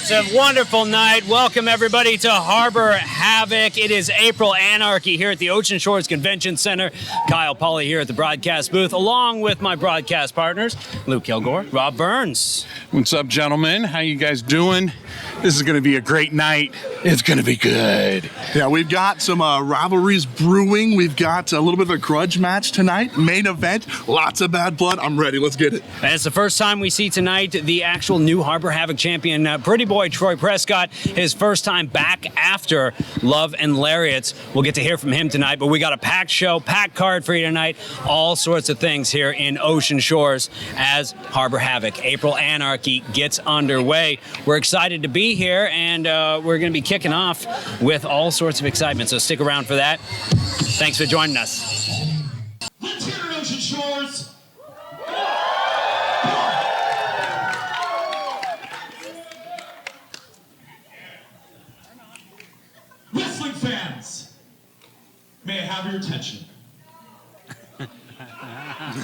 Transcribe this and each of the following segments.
Massive, wonderful night. Welcome everybody to Harbor Havoc. It is April Anarchy here at the Ocean Shores Convention Center. Kyle Pauly here at the broadcast booth, along with my broadcast partners, Luke Kilgore, Rob Burns. What's up, gentlemen? How you guys doing? This is going to be a great night. It's going to be good. Yeah, we've got some rivalries brewing. We've got a little bit of a grudge match tonight. Main event, lots of bad blood. I'm ready. Let's get it. And it's the first time we see tonight the actual new Harbor Havoc champion, Pretty Boy Troy Prescott, his first time back after Love and Lariats. We'll get to hear from him tonight, but we got a packed show, packed card for you tonight. All sorts of things here in Ocean Shores as Harbor Havoc, April Anarchy gets underway. We're excited to be here, and we're going to be kicking off with all sorts of excitement, so stick around for that. Thanks for joining us. Let's hear it, Ocean Shores. Wrestling fans, may I have your attention?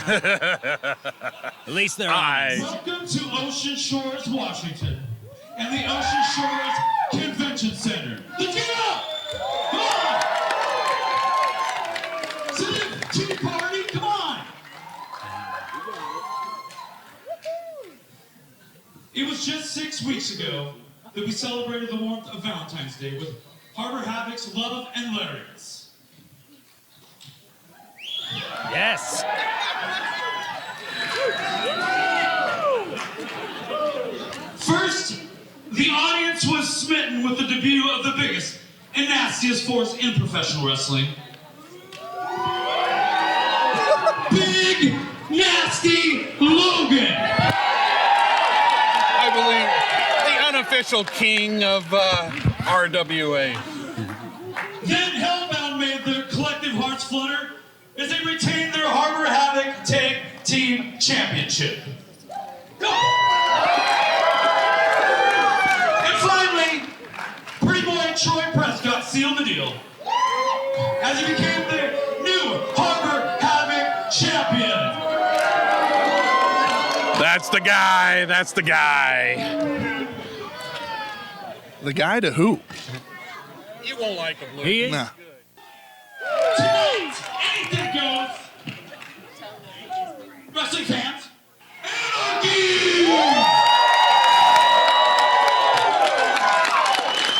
At least they're honest. Welcome to Ocean Shores, Washington, and the Ocean Shores Convention Center. Let's get up! Come on! To the tea party, come on! It was just 6 weeks ago that we celebrated the warmth of Valentine's Day with Harbor Havoc's Love and Lariats. Yes. First, the audience was smitten with the debut of the biggest and nastiest force in professional wrestling. Big, Nasty Logan. I believe the unofficial king of RWA. Then Hellbound made their collective hearts flutter as they retained their Harbor Havoc Tag Team Championship. Go! And finally, Pretty Boy Troy Prescott sealed the deal as he became the new Harbor Havoc champion. That's the guy. That's the guy. The guy to who? You won't like him, Luke. He is. Nah. Tonight, anything goes. Wrestling fans, Anarchy!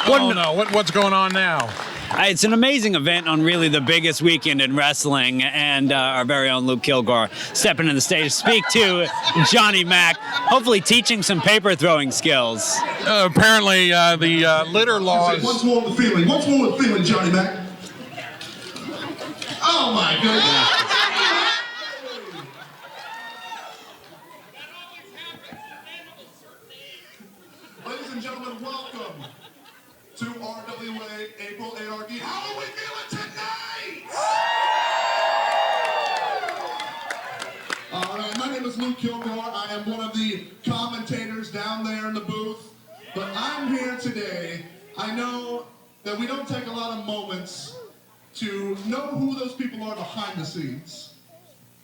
Oh, no. What's going on now? It's an amazing event on really the biggest weekend in wrestling, and our very own Luke Kilgore stepping on the stage to speak to Johnny Mac, hopefully teaching some paper throwing skills. Apparently, the litter laws. Once more with feeling. Once more with feeling, Johnny Mac. Oh, my goodness. Ladies and gentlemen, welcome to RWA April Anarchy. How are we feeling tonight? All right, my name is Luke Kilgore. I am one of the commentators down there in the booth, but I'm here today. I know that we don't take a lot of moments to know who those people are behind the scenes.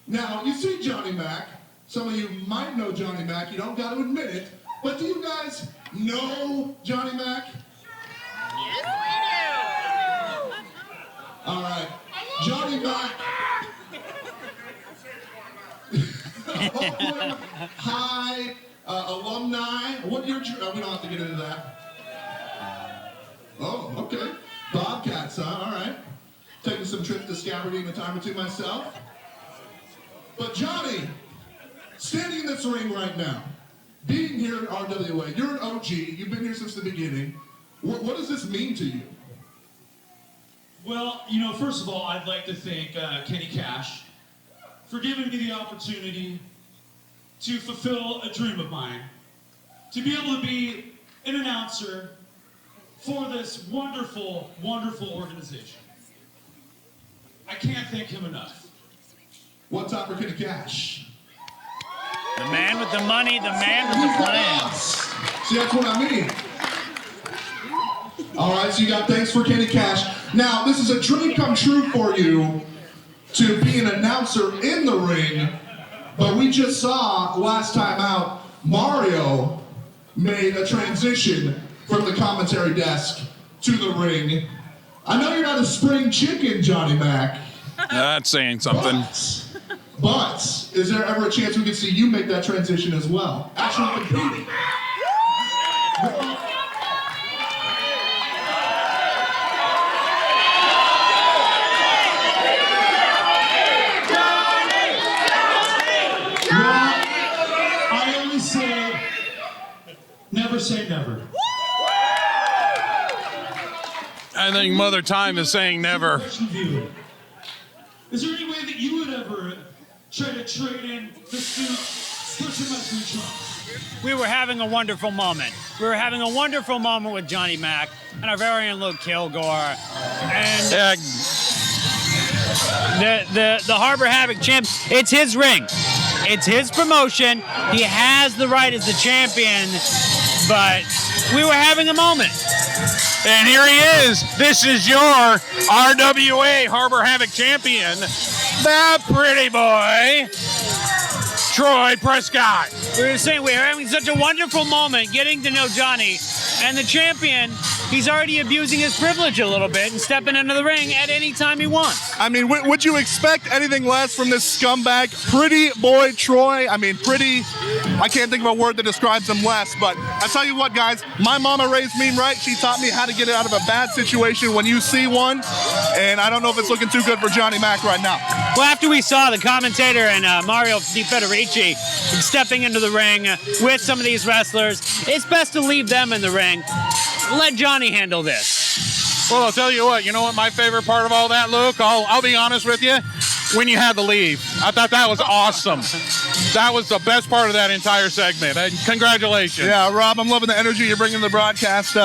Now, you see Johnny Mac. Some of you might know Johnny Mac. You don't got to admit it. But do you guys know Johnny Mac? Yes, we do. All right. Johnny Mac. Oakland High alumni. What year? We don't have to get into that. Oh, okay. Bobcats, huh? All right. Taking some trips to Scabardine a time or two myself. But Johnny, standing in this ring right now, being here at RWA, you're an OG. You've been here since the beginning. What does this mean to you? Well, first of all, I'd like to thank Kenny Cash for giving me the opportunity to fulfill a dream of mine, to be able to be an announcer for this wonderful, wonderful organization. I can't thank him enough. One time for Kenny Cash. The man with the money, the man with the plans. See, that's what I mean. All right, so you got thanks for Kenny Cash. Now, this is a dream come true for you to be an announcer in the ring, but we just saw last time out, Mario made a transition from the commentary desk to the ring. I know you're not a spring chicken, Johnny Mac. That's saying something. But is there ever a chance we could see you make that transition as well? Actually competing. I only say, never say never. I think Mother Time is saying never. Question for you. Is there any way that you would ever try to trade in the suit for some wrestling trunks? We were having a wonderful moment. We were having a wonderful moment with Johnny Mac and our very own Luke Kilgore. And Yeah, the Harbor Havoc champ, it's his ring. It's his promotion. He has the right as the champion, but we were having a moment. and here he is. This is your RWA Harbor Havoc champion, the pretty boy, Troy Prescott. We were saying we were having such a wonderful moment getting to know Johnny, and the champion, he's already abusing his privilege a little bit and stepping into the ring at any time he wants. I mean, would you expect anything less from this scumbag, pretty boy Troy? I mean, pretty, I can't think of a word that describes him less, but I tell you what, guys, my mama raised me right. She taught me how to get out of a bad situation when you see one, and I don't know if it's looking too good for Johnny Mac right now. Well, after we saw the commentator and Mario Di Federici stepping into the ring with some of these wrestlers, it's best to leave them in the ring. Let Johnny handle this. Well, I'll tell you what. You know what my favorite part of all that, Luke? I'll be honest with you. When you had to leave, I thought that was awesome. That was the best part of that entire segment. Congratulations. Yeah, Rob, I'm loving the energy you're bringing to the broadcast.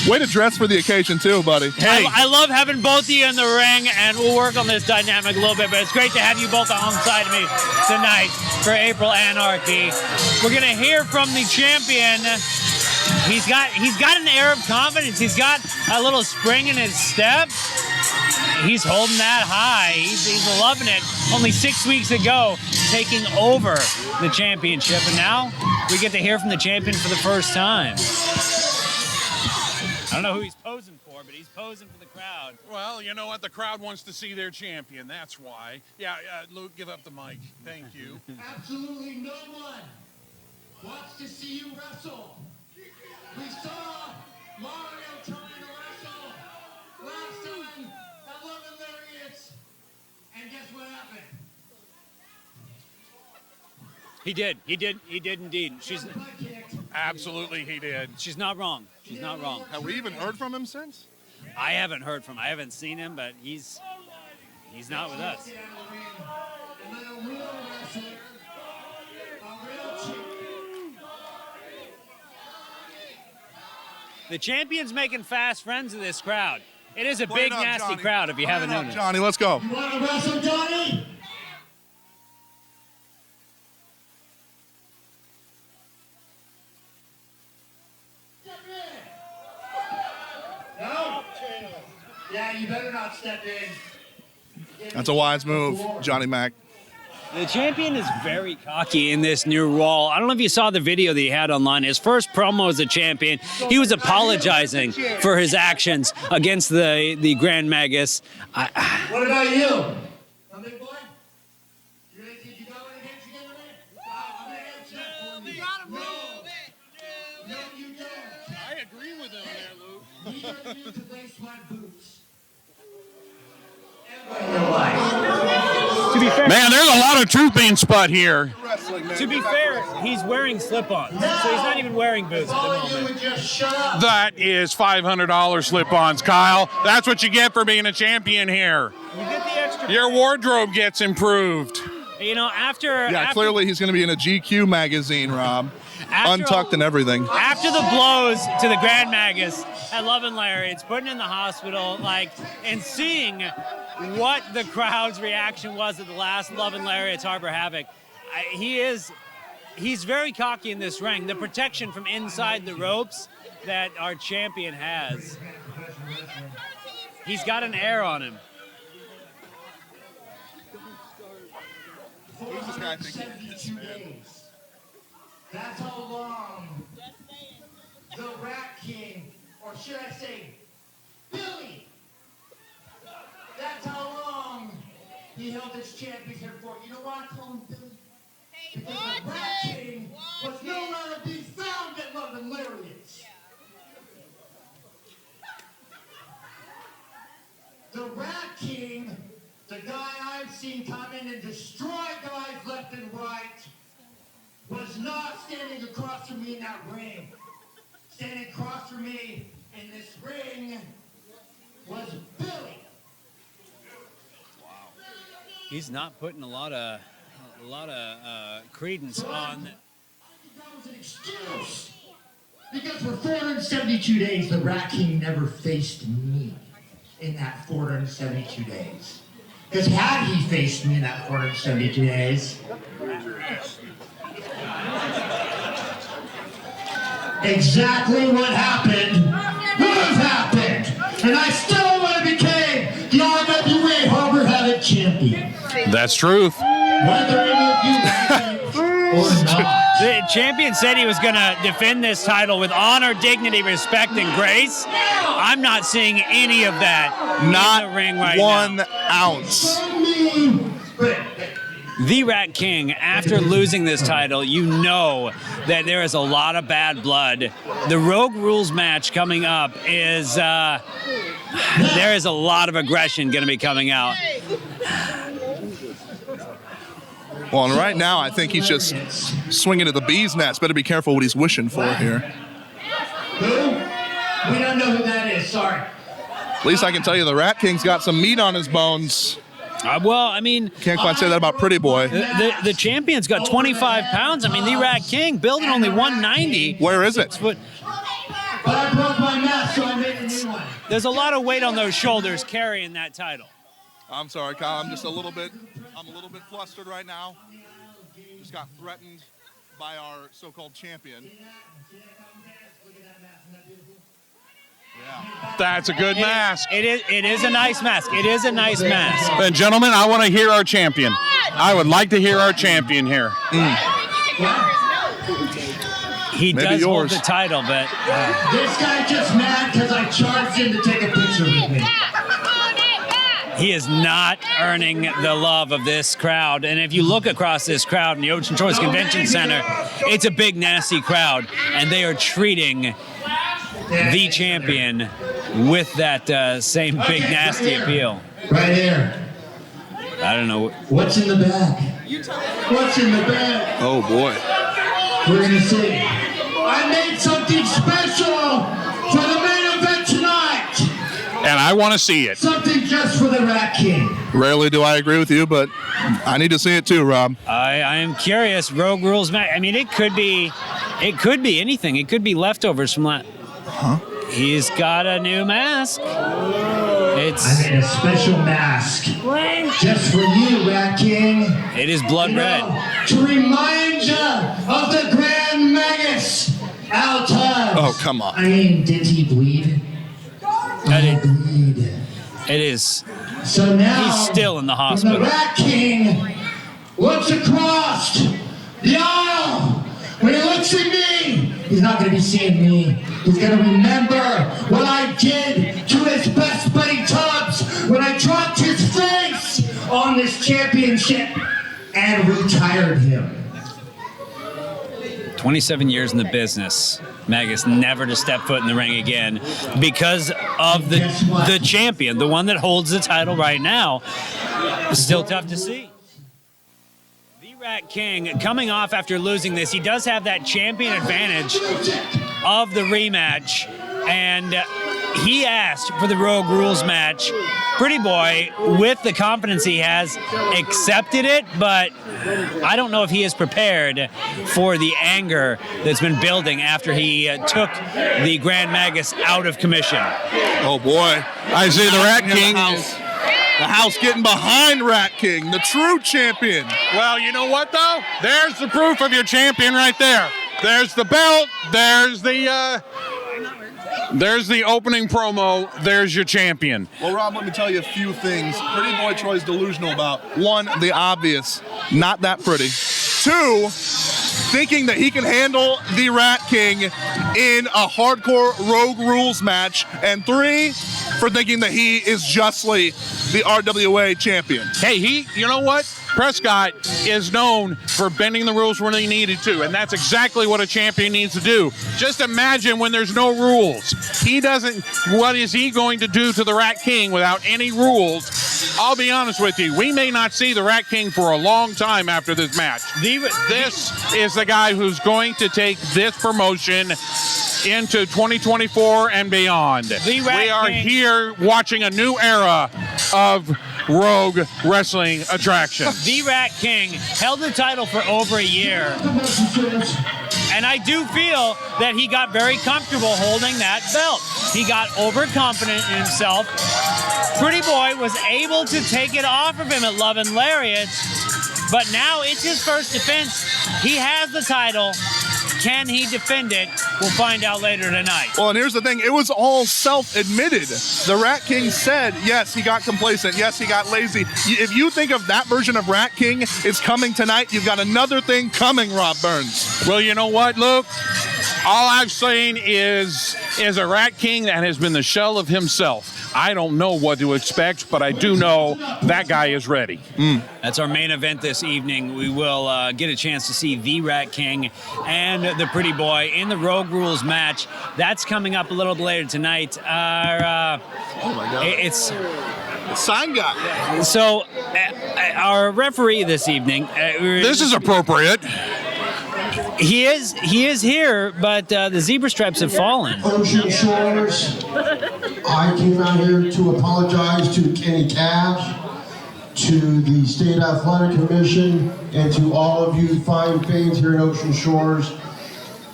Way to dress for the occasion, too, buddy. Hey, I love having both of you in the ring, and we'll work on this dynamic a little bit, but it's great to have you both alongside me tonight for April Anarchy. We're going to hear from the champion. He's got an air of confidence. He's got a little spring in his step. He's holding that high. He's loving it. Only 6 weeks ago, taking over the championship, and now we get to hear from the champion for the first time. I don't know who he's posing for, but he's posing for the crowd. well, you know what? The crowd wants to see their champion. That's why. Yeah, Luke, give up the mic. Thank you. Absolutely no one wants to see you wrestle. We saw Mario trying to wrestle last time at Love and Lariats, and guess what happened? He did indeed. She's Butt kicked. Absolutely, he did. she's not wrong. She's not wrong. Have we even heard from him since? I haven't heard from him. I haven't seen him, but he's not with us. Get out of the ring and let a real wrestler, a real champion. The champion's making fast friends with this crowd. It is a Play it big, up, nasty Johnny. crowd if you Play haven't it up, noticed. Johnny, let's go. You want to wrestle, Johnny? Step in. No? Yeah, you better not step in. That's a wise move, Johnny Mac. The champion is very cocky in this new role. I don't know if you saw the video that he had online. His first promo as a champion, he was apologizing for his actions against the Grand Magus. What about you? Come big boy? You ready? Did you go in against again today? I'm gonna answer that for you. Gotta move it. No, you don't. I agree with him there, Luke. Neither of you to lace my boots. Ever in your life. To be fair, Man, there's a lot of truth being spun here. to be fair, he's wearing slip-ons, so he's not even wearing boots at the All you moment. would just shut up. That is $500 slip-ons, Kyle. That's what you get for being a champion here. You get the extra. Your wardrobe gets improved. You know, after Clearly he's going to be in a GQ magazine, Rob. After- Untucked and everything. After the blows to the Grand Magus at Love and Lariats, putting in the hospital, and seeing what the crowd's reaction was at the last Love and Lariats Harbor Havoc, he's very cocky in this ring. The protection from inside the ropes that our champion has. He's got an air on him. 472 days. That's how long the Rat King, or should I say, Billy. That's how long he held this championship for. You know why I call him Billy? Because the Rat King was nowhere to be found at Love and Lariats. The Rat King, the guy I've seen come in and destroy guys left and right, was not standing across from me in that ring. Standing across from me in this ring was Billy. He's not putting a lot of credence on. That was an excuse. Because for 472 days, the Rat King never faced me in that 472 days. Because had he faced me in that 472 days, exactly what happened would have happened. And I still would have became the RWA Harbor Havoc champion. That's truth. Whether any of you like it or not. The champion said he was going to defend this title with honor, dignity, respect, and grace. I'm not seeing any of that in the ring right Not 1 now. ounce. The Rat King, after losing this title, you know that there is a lot of bad blood. The Rogue Rules match coming up is, there is a lot of aggression going to be coming out. Well, and right now, I think he's just swinging at the bee's nest. Better be careful what he's wishing for here. Who? We don't know who that is, sorry. At least I can tell you the Rat King's got some meat on his bones. Well, I mean, Can't quite say that about Pretty Boy. the champion's got 25 pounds. I mean, the Rat King building only 190. Where is it? But But I broke my mask, so I made a new one. there's a lot of weight on those shoulders carrying that title. I'm sorry, Kyle. I'm a little bit flustered right now. Just got threatened by our so-called champion. Yeah. That's a good mask. It is a nice mask. It is a nice mask. And gentlemen, I want to hear our champion. I would like to hear our champion here. He Maybe does hold yours. the title, but This guy just mad because I charged him to take a picture with me. he is not earning the love of this crowd. And if you look across this crowd in the Ocean Choice Convention Center, it's a big, nasty crowd. And they are treating the champion with that same big, nasty appeal. Right here. I don't know. What's in the bag? What's in the bag? Oh, boy. We're gonna see. I made something special for the main event tonight. And I want to see it. Something just for the Rat King. Rarely do I agree with you, but I need to see it too, Rob. I am curious. Rogue Rules match. I mean, it could be anything. It could be leftovers from that. Huh? He's got a new mask. I It's made a special mask just for you, Rat King. it is blood You know, red. to remind you of the Grand Magus Al Tubbs. Oh, come on. I mean, did he bleed? Bleed. It is. So now He's still in the when hospital. the Rat King looks across the aisle, when he looks at me, he's not going to be seeing me. He's going to remember what I did to his best buddy Tubbs when I dropped his face on this championship and retired him. 27 years in the business. Magus never to step foot in the ring again because of the champion, the one that holds the title right now. Still tough to see. The Rat King coming off after losing this, he does have that champion advantage of the rematch, and he asked for the Rogue Rules match. Pretty Boy, with the confidence he has, accepted it, but I don't know if he is prepared for the anger that's been building after he took the Grand Magus out of commission. Oh, boy. I see the Rat King. The house getting behind Rat King, the true champion. Well, you know what, though? There's the proof of your champion right there. There's the belt. There's the opening promo. There's your champion. Well, Rob, let me tell you a few things Pretty Boy Troy's delusional about. One, the obvious, not that pretty. Two, thinking that he can handle the Rat King in a hardcore Rogue Rules match. And 3, for thinking that he is justly the RWA champion. Hey, you know what? Prescott is known for bending the rules when he needed to, and that's exactly what a champion needs to do. Just imagine when there's no rules. What is he going to do to the Rat King without any rules? I'll be honest with you, we may not see the Rat King for a long time after this match. This is the guy who's going to take this promotion into 2024 and beyond. We are here watching a new era of Rogue wrestling attraction. The Rat King held the title for over a year, and I do feel that he got very comfortable holding that belt. He got overconfident in himself. Pretty Boy was able to take it off of him at Love and Lariats, but now it's his first defense. He has the title. Can he defend it? We'll find out later tonight. Well, and here's the thing. It was all self-admitted. The Rat King said, yes, he got complacent. Yes, he got lazy. If you think of that version of Rat King is coming tonight, you've got another thing coming, Rob Burns. Well, you know what, Luke? All I've seen is a Rat King that has been the shell of himself. I don't know what to expect, but I do know that guy is ready. That's our main event this evening. We will get a chance to see the Rat King and the Pretty Boy in the Rogue Rules match. That's coming up a little bit later tonight. Oh my God. It's sign guy. So our referee this evening. This is appropriate. He is here, but the zebra stripes have fallen. Ocean Shores, I came out here to apologize to Kenny Cash, to the State Athletic Commission, and to all of you fine fans here in Ocean Shores.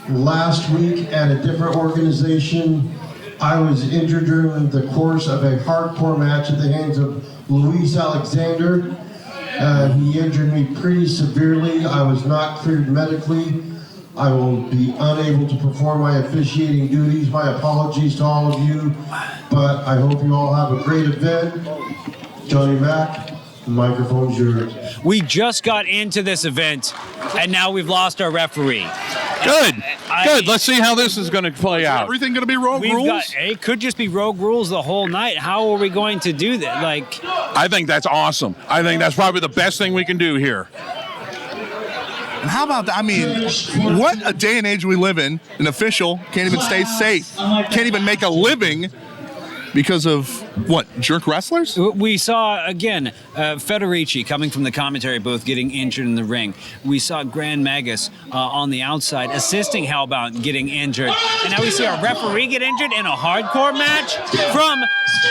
Last week at a different organization, I was injured during the course of a hardcore match at the hands of Luis Alexander. He injured me pretty severely. I was not cleared medically. I will be unable to perform my officiating duties. My apologies to all of you, but I hope you all have a great event. Johnny Mac, the microphone's yours. We just got into this event, and now we've lost our referee. Good. Let's see how this is going to play out. Everything going to be Rogue Rules? It could just be Rogue Rules the whole night. How are we going to do that? I think that's awesome. I think that's probably the best thing we can do here. And how about that? I mean, what a day and age we live in. An official can't even stay safe, can't even make a living because of, what, jerk wrestlers? We saw, again, Federici coming from the commentary booth getting injured in the ring. We saw Grand Magus on the outside assisting Hellbound getting injured. And now we see our referee get injured in a hardcore match from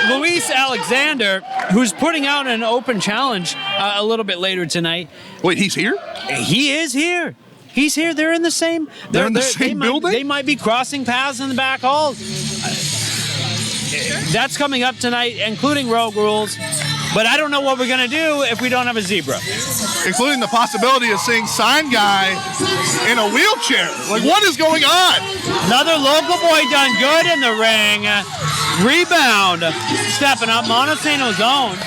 Luis Alexander, who's putting out an open challenge a little bit later tonight. Wait, he's here? He is here. He's here. They're in the same. They're in the same building? They might be crossing paths in the back hall. That's coming up tonight, including Rogue Rules. But I don't know what we're going to do if we don't have a zebra. Including the possibility of seeing Sign Guy in a wheelchair. Like, what is going on? Another local boy done good in the ring. Rebound. Stepping up. Montesano's own.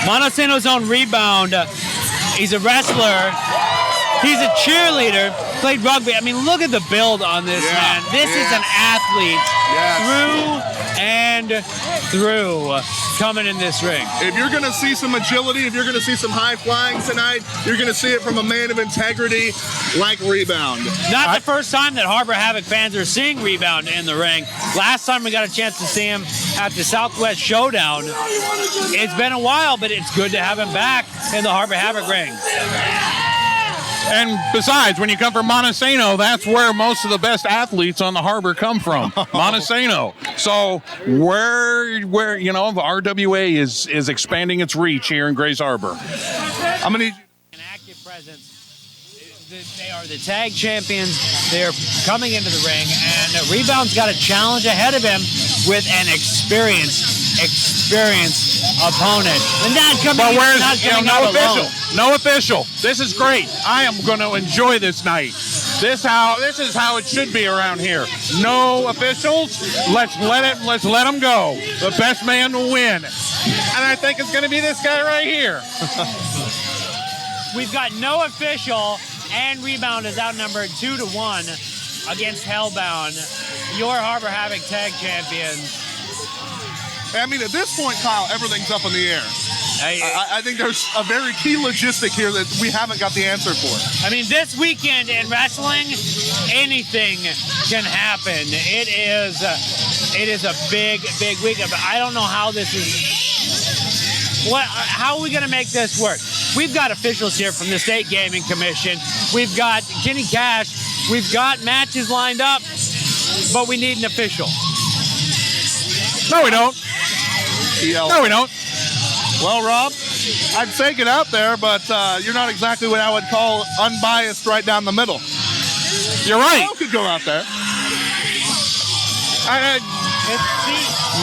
Montesano's own rebound. He's a wrestler. He's a cheerleader. Played rugby. I mean, look at the build on this man. This is an athlete through and through coming in this ring. If you're going to see some agility, if you're going to see some high flying tonight, you're going to see it from a man of integrity like Rebound. Not the first time that Harbor Havoc fans are seeing Rebound in the ring. Last time we got a chance to see him at the Southwest Showdown. It's been a while, but it's good to have him back in the Harbor Havoc ring. And besides, when you come from Montesano, that's where most of the best athletes on the harbor come from. Montesano. So where you know, the RWA is expanding its reach here in Grays Harbor. I'm gonna need an active presence. They are the tag champions. They're coming into the ring, and Rebound's got a challenge ahead of him with an experienced opponent. And not coming no official. alone. No official. This is great. I am going to enjoy this night. This is how it should be around here. No officials. Let's let them go. The best man will win. And I think it's going to be this guy right here. We've got no official, and Rebound is outnumbered 2-1 against Hellbound, your Harbor Havoc Tag Champions. I mean, at this point, Kyle, everything's up in the air. I think there's a very key logistic here that we haven't got the answer for. I mean, this weekend in wrestling, anything can happen. It is a big weekend, but I don't know how this is. How are we going to make this work? We've got officials here from the State Gaming Commission. We've got Kenny Cash. We've got matches lined up, but we need an official. No, we don't. No, we don't. Well, Rob, I'd say get out there, but you're not exactly what I would call unbiased right down the middle. You're right. I could go out there.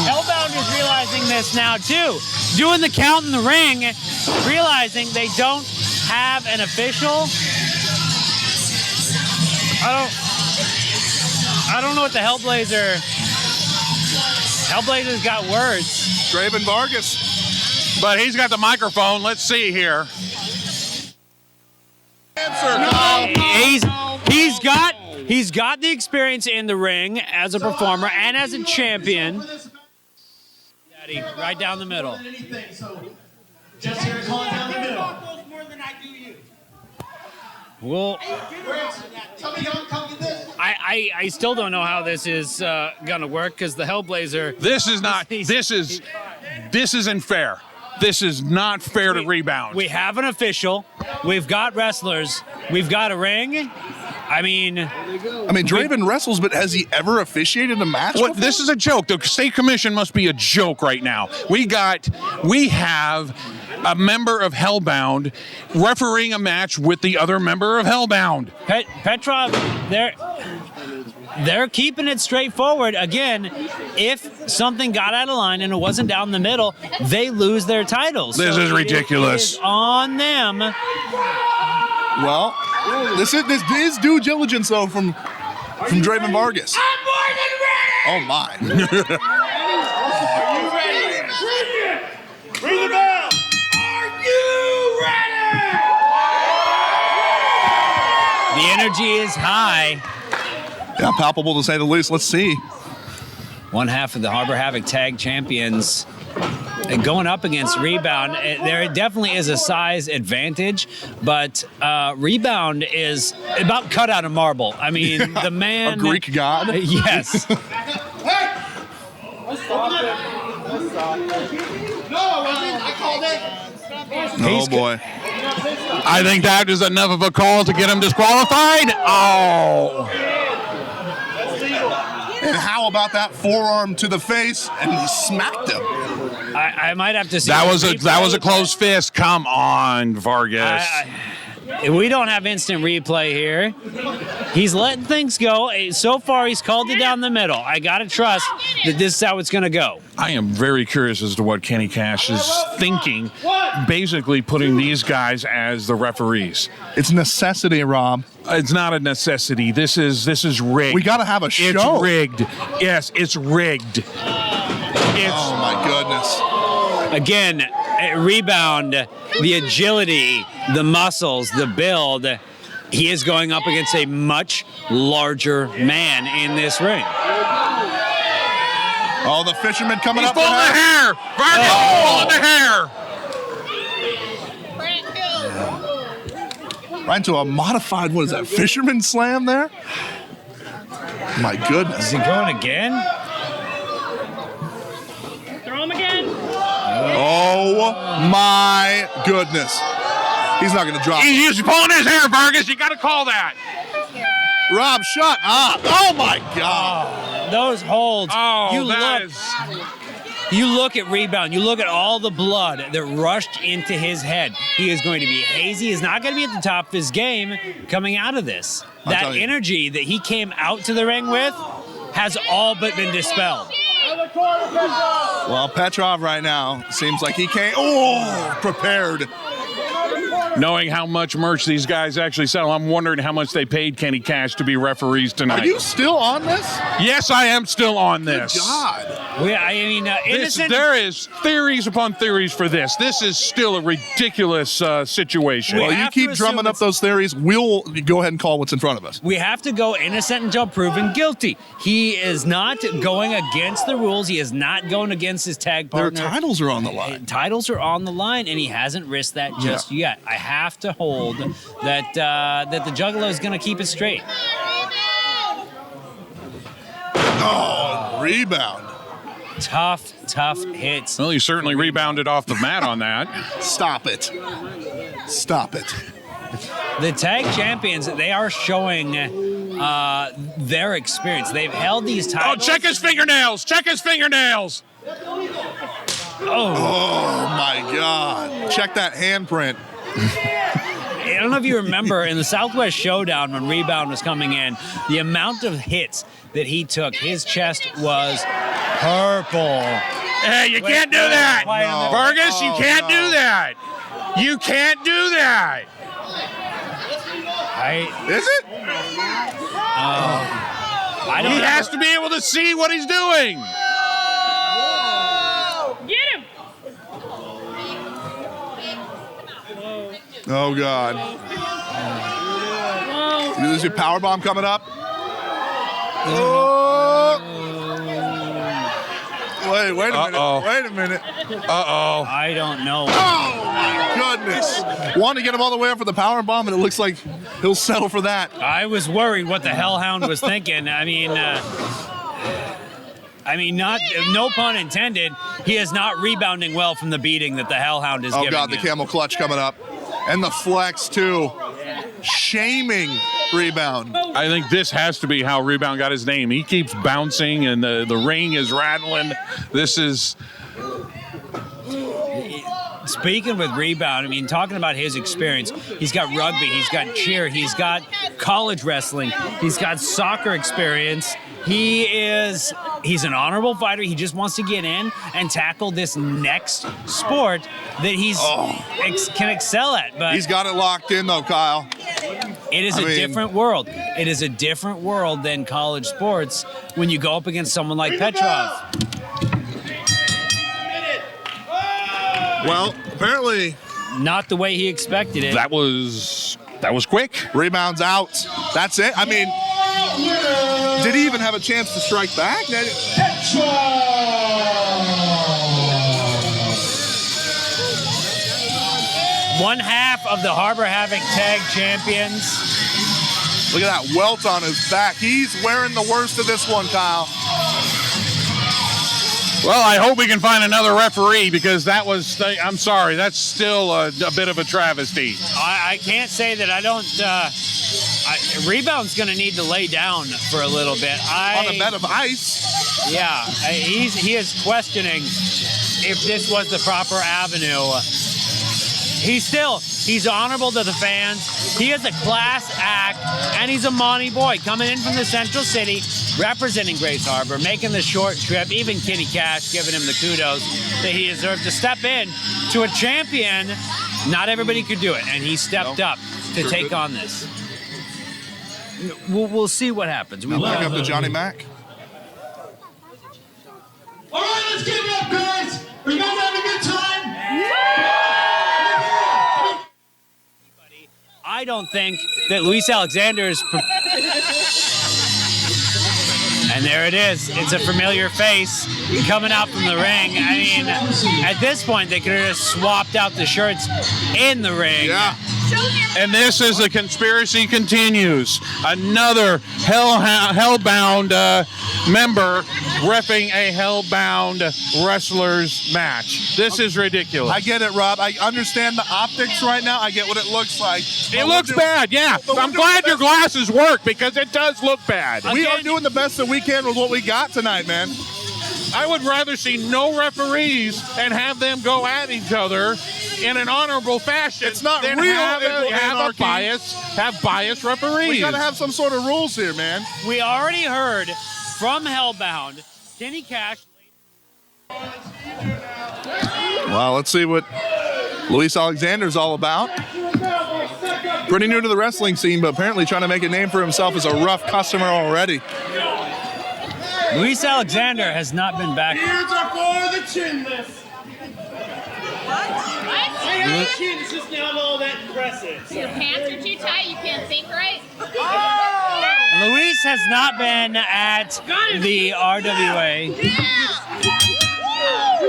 Hellbound is realizing this now, too. Doing the count in the ring, realizing they don't have an official. I don't know what the Hellblazer's got words. Draven Vargas. But he's got the microphone. Let's see here. He's got the experience in the ring as a performer and as a champion. Daddy, right down the middle. Just here calling down the middle. Well, Somebody come get this. I still don't know how this is gonna work because the Hellblazer. This isn't fair. This is not fair to Rebound. We have an official. We've got wrestlers. We've got a ring. I mean, Draven wrestles, but has he ever officiated a match? What? This is a joke. The state commission must be a joke right now. We have a member of Hellbound refereeing a match with the other member of Hellbound. Petrov, they're keeping it straightforward. Again, if something got out of line and it wasn't down the middle, they lose their titles. This is ridiculous. It is on them. Well, this is due diligence though from Draven Vargas. I'm more than ready! Oh my! Are you ready? Ring the bell! Are you ready? The energy is high. Yeah, palpable to say the least. Let's see. One half of the Harbor Havoc Tag Champions going up against Rebound. There definitely is a size advantage, but Rebound is about cut out of marble. I mean, the man... A Greek god? Yes. No, I wasn't. I called it. Oh boy. I think that is enough of a call to get him disqualified. Oh. And how about that forearm to the face? And he smacked him. I might have to see... That was a close fist. Come on, Vargas. We don't have instant replay here. He's letting things go. So far, he's called it down the middle. I got to trust that this is how it's going to go. I am very curious as to what Kenny Cash is thinking, basically putting these guys as the referees. It's necessity, Rob. It's not a necessity. This is rigged. We got to have a show. It's rigged. Yes, it's rigged. Oh my goodness. Again, Rebound, the agility, the muscles, the build. He is going up against a much larger man in this ring. Oh, the fisherman coming He's up. pulling the hair. Vargas pulling the hair. Right into a modified, what is that, fisherman slam there? My goodness. Is he going again? Throw him again. Oh my goodness. He's not going to drop. He's pulling his hair, Vargas. You got to call that. Rob, shut up. Oh my God. Those holds. Oh, You look at Rebound. You look at all the blood that rushed into his head. He is going to be hazy. He's not going to be at the top of his game coming out of this. That energy that he came out to the ring with has all but been dispelled. Well, Petrov right now seems like he can't. Oh, prepared. Knowing how much merch these guys actually sell, I'm wondering how much they paid Kenny Cash to be referees tonight. Are you still on this? Yes, I am still on this. God. There is theories upon theories for this. This is still a ridiculous situation. Well, you keep drumming up those theories. We'll go ahead and call what's in front of us. We have to go innocent until proven guilty. He is not going against the rules. He is not going against his tag partner. Their titles are on the line. Titles are on the line, and he hasn't risked that just yet. I have to hold that that the Juggalo is going to keep it straight. Oh, rebound. Tough hits. Well, he certainly rebounded off the mat on that. Stop it. Stop it. The tag champions, they are showing their experience. They've held these titles. Oh, check his fingernails. Check his fingernails. Oh, my God. Check that handprint. I don't know if you remember in the Southwest Showdown when Rebound was coming in, the amount of hits that he took, his chest was purple. Hey, you can't do that. No. Vargas, you can't do that. You can't do that. Is it? He has to be able to see what he's doing. Get him! Oh, God. Is your power bomb coming up? Oh. Wait a minute. Wait a minute. Uh-oh. I don't know. Oh, my goodness. Wanted to get him all the way up for the power bomb, and it looks like he'll settle for that. I was worried what the Hellhound was thinking. No pun intended. He is not rebounding well from the beating that the Hellhound is giving Oh, God, the him. camel clutch coming up. And the flex, too. Shaming Rebound. I think this has to be how Rebound got his name. He keeps bouncing, and the ring is rattling. This is... Speaking with Rebound, talking about his experience, he's got rugby, he's got cheer, he's got college wrestling, he's got soccer experience. He's an honorable fighter. He just wants to get in and tackle this next sport that he's can excel at. But he's got it locked in, though, Kyle. It is a different world. It is a different world than college sports when you go up against someone like Petrov. Well, apparently not the way he expected it. That was quick. Rebound's out. That's it. Did he even have a chance to strike back? One half of the Harbor Havoc Tag Champions. Look at that welt on his back. He's wearing the worst of this one, Kyle. Well, I hope we can find another referee because that was, I'm sorry, that's still a bit of a travesty. I can't say that I don't, Rebound's going to need to lay down for a little bit. On a bed of ice. Yeah, he is questioning if this was the proper avenue. He's honorable to the fans. He is a class act, and he's a Monty boy coming in from the Central City, representing Grace Harbor, making the short trip. Even Kitty Cash giving him the kudos that he deserved to step in to a champion. Not everybody could do it, and he stepped up to take on this. We'll see what happens. Back up to Johnny Mac. All right, let's give it up, guys. Are you guys having a good time? I don't think that Luis Alexander is... And there it is. It's a familiar face coming out from the ring. At this point, they could have just swapped out the shirts in the ring. Yeah. And this is the conspiracy continues. Another Hellbound member reffing a Hellbound wrestlers match. This is ridiculous. I get it, Rob. I understand the optics right now. I get what it looks like. It looks bad, yeah. I'm glad your glasses work because it does look bad. We are doing the best that we can with what we got tonight, man. I would rather see no referees and have them go at each other in an honorable fashion. It's not than real have anarchy. biased referees. We got to have some sort of rules here, man. We already heard from Hellbound, Kenny Cash. Well, let's see what Luis Alexander's all about. Pretty new to the wrestling scene, but apparently trying to make a name for himself as a rough customer already. Luis Alexander has not been back. Beards are for the chinless. What? Chin's just not all that impressive. Your pants are too tight, you can't think right? Luis has not been at the RWA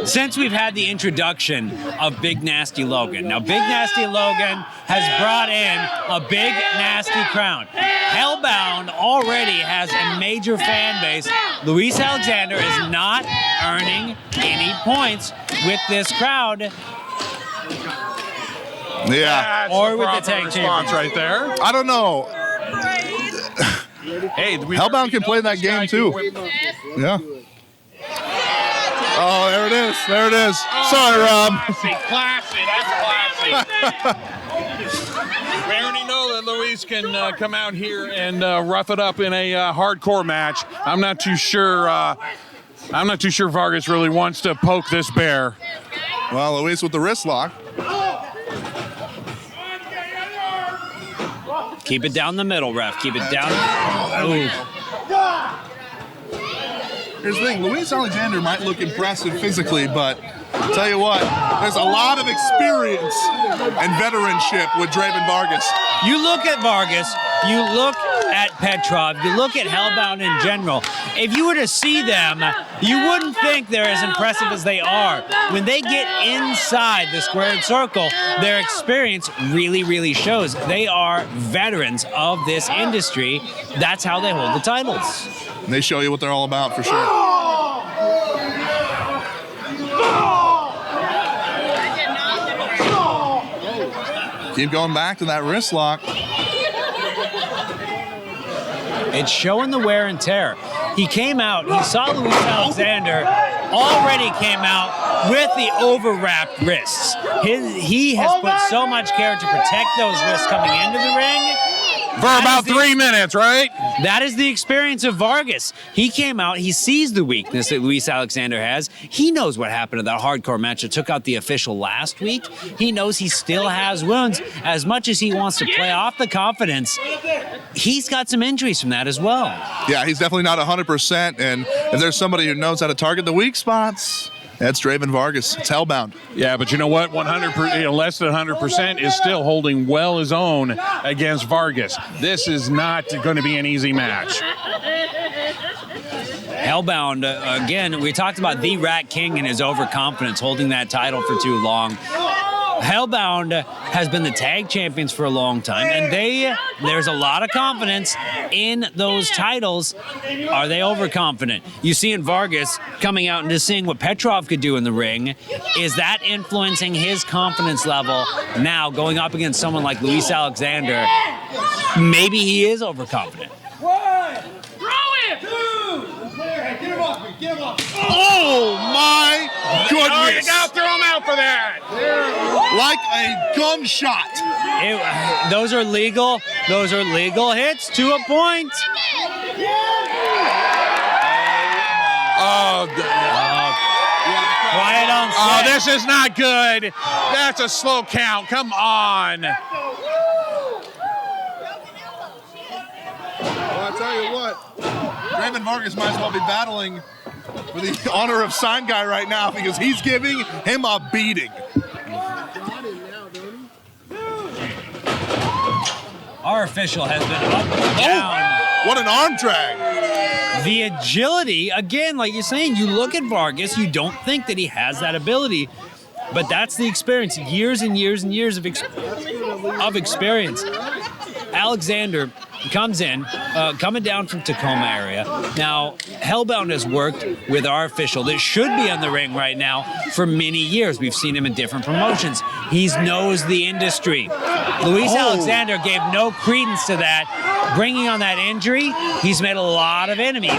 since we've had the introduction of Big Nasty Logan. Now, Big Nasty Logan has brought in a big nasty crown. Hellbound already has a major fan base. Luis Alexander is not earning any points with this crowd. Yeah. That's Or the with the proper tag response champions. right there. I don't know. Hey, Hellbound can play that game too. Yeah. Oh, there it is. There it is. Sorry, Rob. Classy. That's classy. We already know that Luis can come out here and rough it up in a hardcore match. I'm not too sure. I'm not too sure Vargas really wants to poke this bear. Well, Luis with the wrist lock. Keep it down the middle, ref. Keep it down. Ooh. Here's the thing, Luis Alexander might look impressive physically, but I'll tell you what, there's a lot of experience and veteranship with Draven Vargas. You look at Vargas, you look at Petrov, you look at Hellbound in general. If you were to see them, you wouldn't think they're as impressive as they are. When they get inside the squared circle, their experience really, really shows. They are veterans of this industry. That's how they hold the titles. They show you what they're all about for sure. Keep going back to that wrist lock. It's showing the wear and tear. He came out, he saw Luis Alexander, already came out with the overwrapped wrists. He has put so much care to protect those wrists coming into the ring. For about 3 minutes, right? That is the experience of Vargas. He came out, he sees the weakness that Luis Alexander has. He knows what happened to that hardcore match that took out the official last week. He knows he still has wounds. As much as he wants to play off the confidence, he's got some injuries from that as well. Yeah, he's definitely not 100%, and if there's somebody who knows how to target the weak spots, that's Draven Vargas. It's Hellbound. Yeah, but you know what? 100%, less than 100% is still holding well his own against Vargas. This is not going to be an easy match. Hellbound, again, we talked about the Rat King and his overconfidence, holding that title for too long. Hellbound has been the tag champions for a long time, and there's a lot of confidence in those titles. Are they overconfident? You see in Vargas coming out and just seeing what Petrov could do in the ring. Is that influencing his confidence level now going up against someone like Luis Alexander? Maybe he is overconfident. Oh my goodness! Oh, you gotta throw him out for that. Like a gunshot. Those are legal. Those are legal hits to a point. Oh, Quiet on set. oh, this is not good. That's a slow count. Come on. Well, I tell you what, Draven Vargas might as well be battling for the honor of sign guy right now because he's giving him a beating. Our official has been up and down. What an arm drag. The agility, again, like you're saying, you look at Vargas, you don't think that he has that ability, but that's the experience. Years and years and years of experience. Alexander comes in, coming down from Tacoma area. Now, Hellbound has worked with our official that should be on the ring right now for many years. We've seen him in different promotions. He knows the industry. Luis Alexander gave no credence to that. Bringing on that injury, he's made a lot of enemies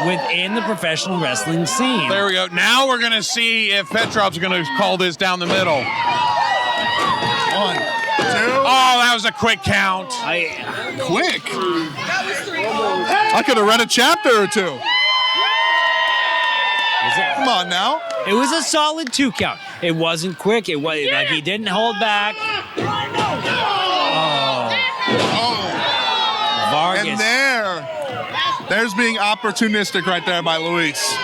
within the professional wrestling scene. There we go. Now we're going to see if Petrov's going to call this down the middle. 1, 2. Oh, that was a quick count. Quick. I could have read a chapter or two. Come on now. It was a solid 2 count. It wasn't quick. It was like he didn't hold back. Oh. Vargas. And there, There's being opportunistic right there by Luis.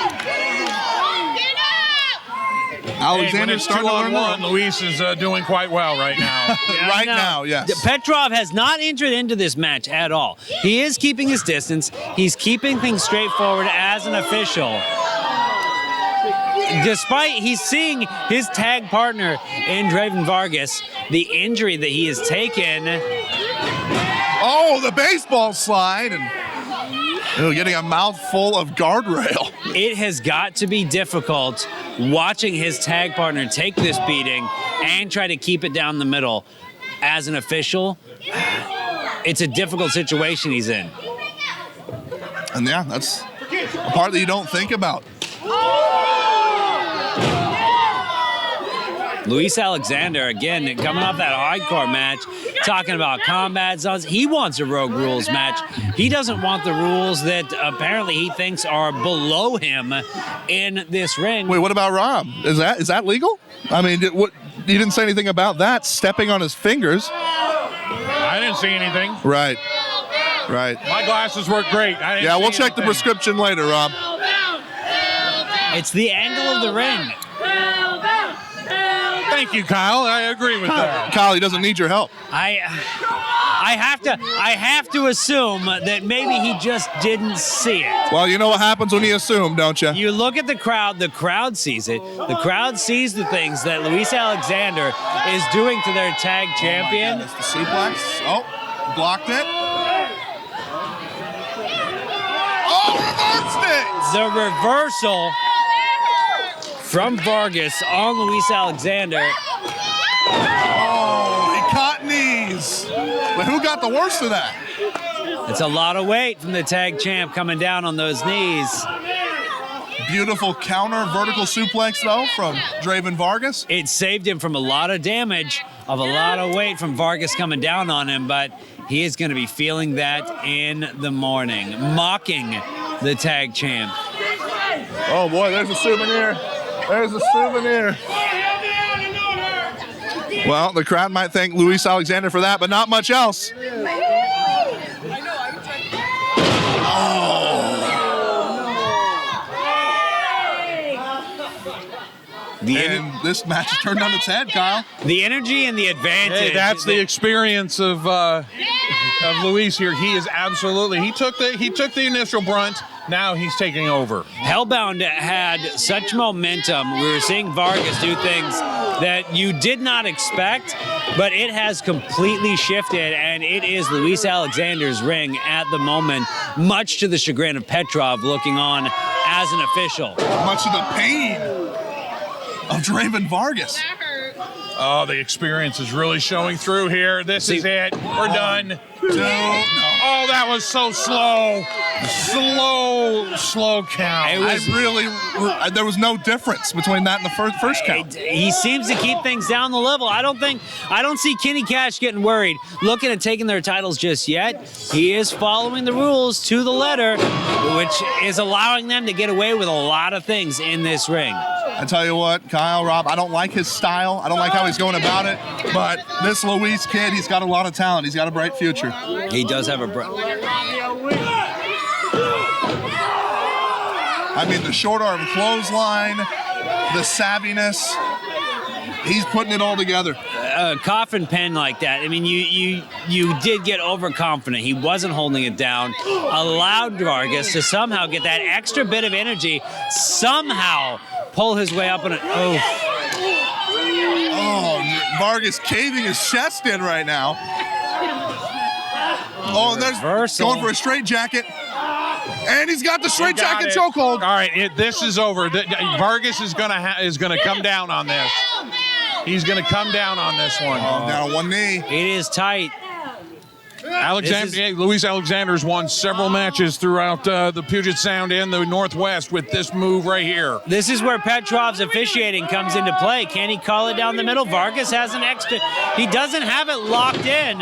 Alexander's starting to learn more. Luis is doing quite well right now. Right now, yes. Petrov has not entered into this match at all. He is keeping his distance. He's keeping things straightforward as an official. Despite he's seeing his tag partner in Draven Vargas, the injury that he has taken. Oh, the baseball slide and getting a mouthful of guardrail. It has got to be difficult watching his tag partner take this beating and try to keep it down the middle. As an official, it's a difficult situation he's in. And yeah, that's a part that you don't think about. Luis Alexander, again, coming off that hardcore match, talking about combat zones. He wants a Rogue Rules match. He doesn't want the rules that apparently he thinks are below him in this ring. Wait, what about Rob? Is that legal? I mean, you didn't say anything about that, stepping on his fingers. I didn't see anything. Right. My glasses work great. Yeah, we'll check the prescription later, Rob. It's the angle of the ring. Thank you, Kyle. I agree with that. Kyle, he doesn't need your help. I have to assume that maybe he just didn't see it. Well, you know what happens when you assume, don't you? You look at the crowd sees it. The crowd sees the things that Luis Alexander is doing to their tag champion. It's the suplex. Oh, blocked it. Oh, reversed it! The reversal from Vargas on Luis Alexander. Oh, he caught knees. But who got the worst of that? It's a lot of weight from the tag champ coming down on those knees. Beautiful counter vertical suplex, though, from Draven Vargas. It saved him from a lot of damage, of a lot of weight from Vargas coming down on him, but he is going to be feeling that in the morning, mocking the tag champ. Oh, boy, there's a souvenir. There's a souvenir. Well, the crowd might thank Luis Alexander for that, but not much else. And this match turned on its head, Kyle. The energy and the advantage. Hey, that's the experience of Luis here. He is absolutely. He took the initial brunt. Now he's taking over. Hellbound had such momentum. We were seeing Vargas do things that you did not expect, but it has completely shifted, and it is Luis Alexander's ring at the moment, much to the chagrin of Petrov looking on as an official. Much of the pain of Draven Vargas. Oh, the experience is really showing through here. This is it. We're done. No. Oh, that was so slow. Slow count. There was no difference between that and the first count. He seems to keep things down the level. I don't see Kenny Cash getting worried, looking at taking their titles just yet. He is following the rules to the letter, which is allowing them to get away with a lot of things in this ring. I tell you what, Kyle, Rob, I don't like his style. I don't like how he's going about it. But this Luis kid, he's got a lot of talent. He's got a bright future. He does have a bright. I mean, the short arm clothesline, the savviness. He's putting it all together. A coffin pen like that. I mean, you did get overconfident. He wasn't holding it down. Allowed Vargas to somehow get that extra bit of energy, somehow pull his way up on it. Oh, Vargas caving his chest in right now. Oh, and there's reversal. Going for a straight jacket. And he's got the straight jacket chokehold. All right, this is over. Vargas is gonna come down on this. He's gonna come down on this one. Down on one knee. it is tight. Luis Alexander's won several matches throughout the Puget Sound and the Northwest with this move right here. This is where Petrov's officiating comes into play. Can he call it down the middle? Vargas has an extra. He doesn't have it locked in.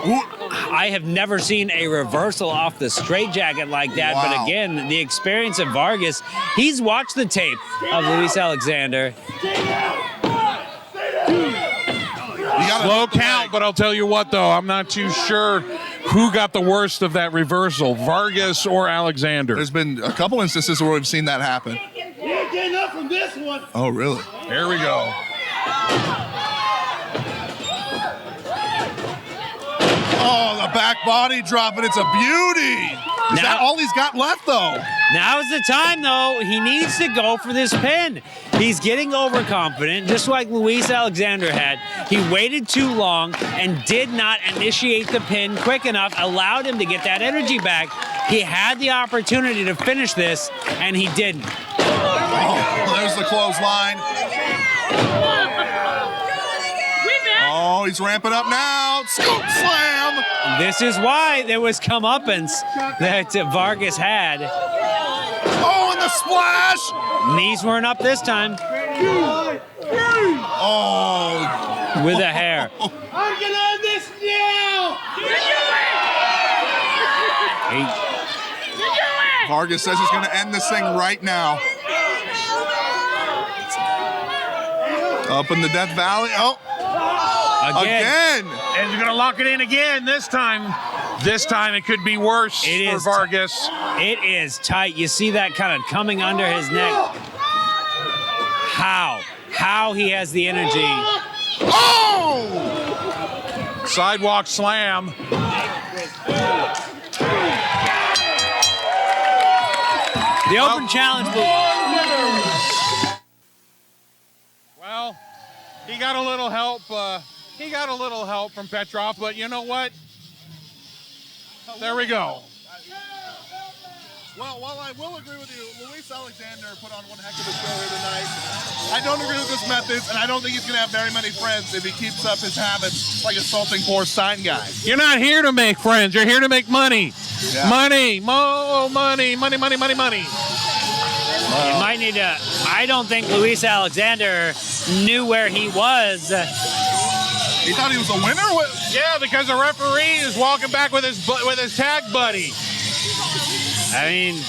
I have never seen a reversal off the straitjacket like that. Wow. But again, the experience of Vargas, he's watched the tape of Luis Alexander. Slow count, but I'll tell you what, though, I'm not too sure Who got the worst of that reversal, Vargas or Alexander? There's been a couple instances where we've seen that happen. You ain't getting up from this one. Oh, really? Here we go. Oh, the back body drop, and it's a beauty. Is that all he's got left, though? Now's the time, though. He needs to go for this pin. He's getting overconfident, just like Luis Alexander had. He waited too long and did not initiate the pin quick enough, allowed him to get that energy back. He had the opportunity to finish this, and he didn't. Oh, there's the clothesline. Oh, he's ramping up now. Scoop slam. This is why there was comeuppance that Vargas had. Oh, and the splash. Knees weren't up this time. Oh. With a hair. I'm gonna end this now. Vargas says he's going to end this thing right now. Up in the Death Valley. Oh. Again. And you're going to lock it in again this time. This time it could be worse for Vargas. It is tight. You see that kind of coming under his neck. How he has the energy. Oh! Sidewalk slam. The open challenge. Well, he got a little help. He got a little help from Petrov, but you know what? There we go. Well, while I will agree with you, Luis Alexander put on one heck of a show here tonight. I don't agree with his methods, and I don't think he's going to have very many friends if he keeps up his habits like assaulting poor sign guys. You're not here to make friends. You're here to make money. Yeah. Money. Money. You might need to. I don't think Luis Alexander knew where he was. He thought he was a winner? Yeah, because the referee is walking back with his tag buddy. I mean,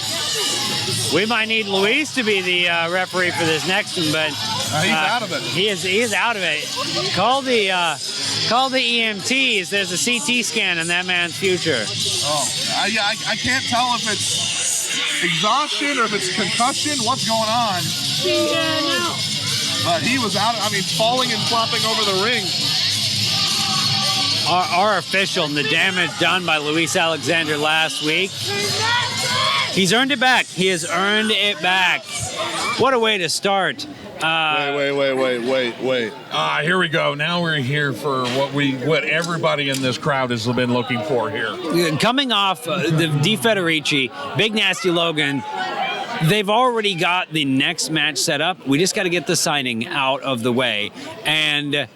we might need Luis to be the referee for this next one, but he's out of it. He is out of it. Call the EMTs. There's a CT scan in that man's future. Oh, I can't tell if it's exhaustion or if it's concussion. What's going on? But he was out. I mean, falling and flopping over the ring. Our official and the damage done by Luis Alexander last week. He's earned it back. He has earned it back. What a way to start. Wait. Here we go. Now we're here for what everybody in this crowd has been looking for here. Coming off the Di Federici, Big Nasty Logan, they've already got the next match set up. We just got to get the signing out of the way. And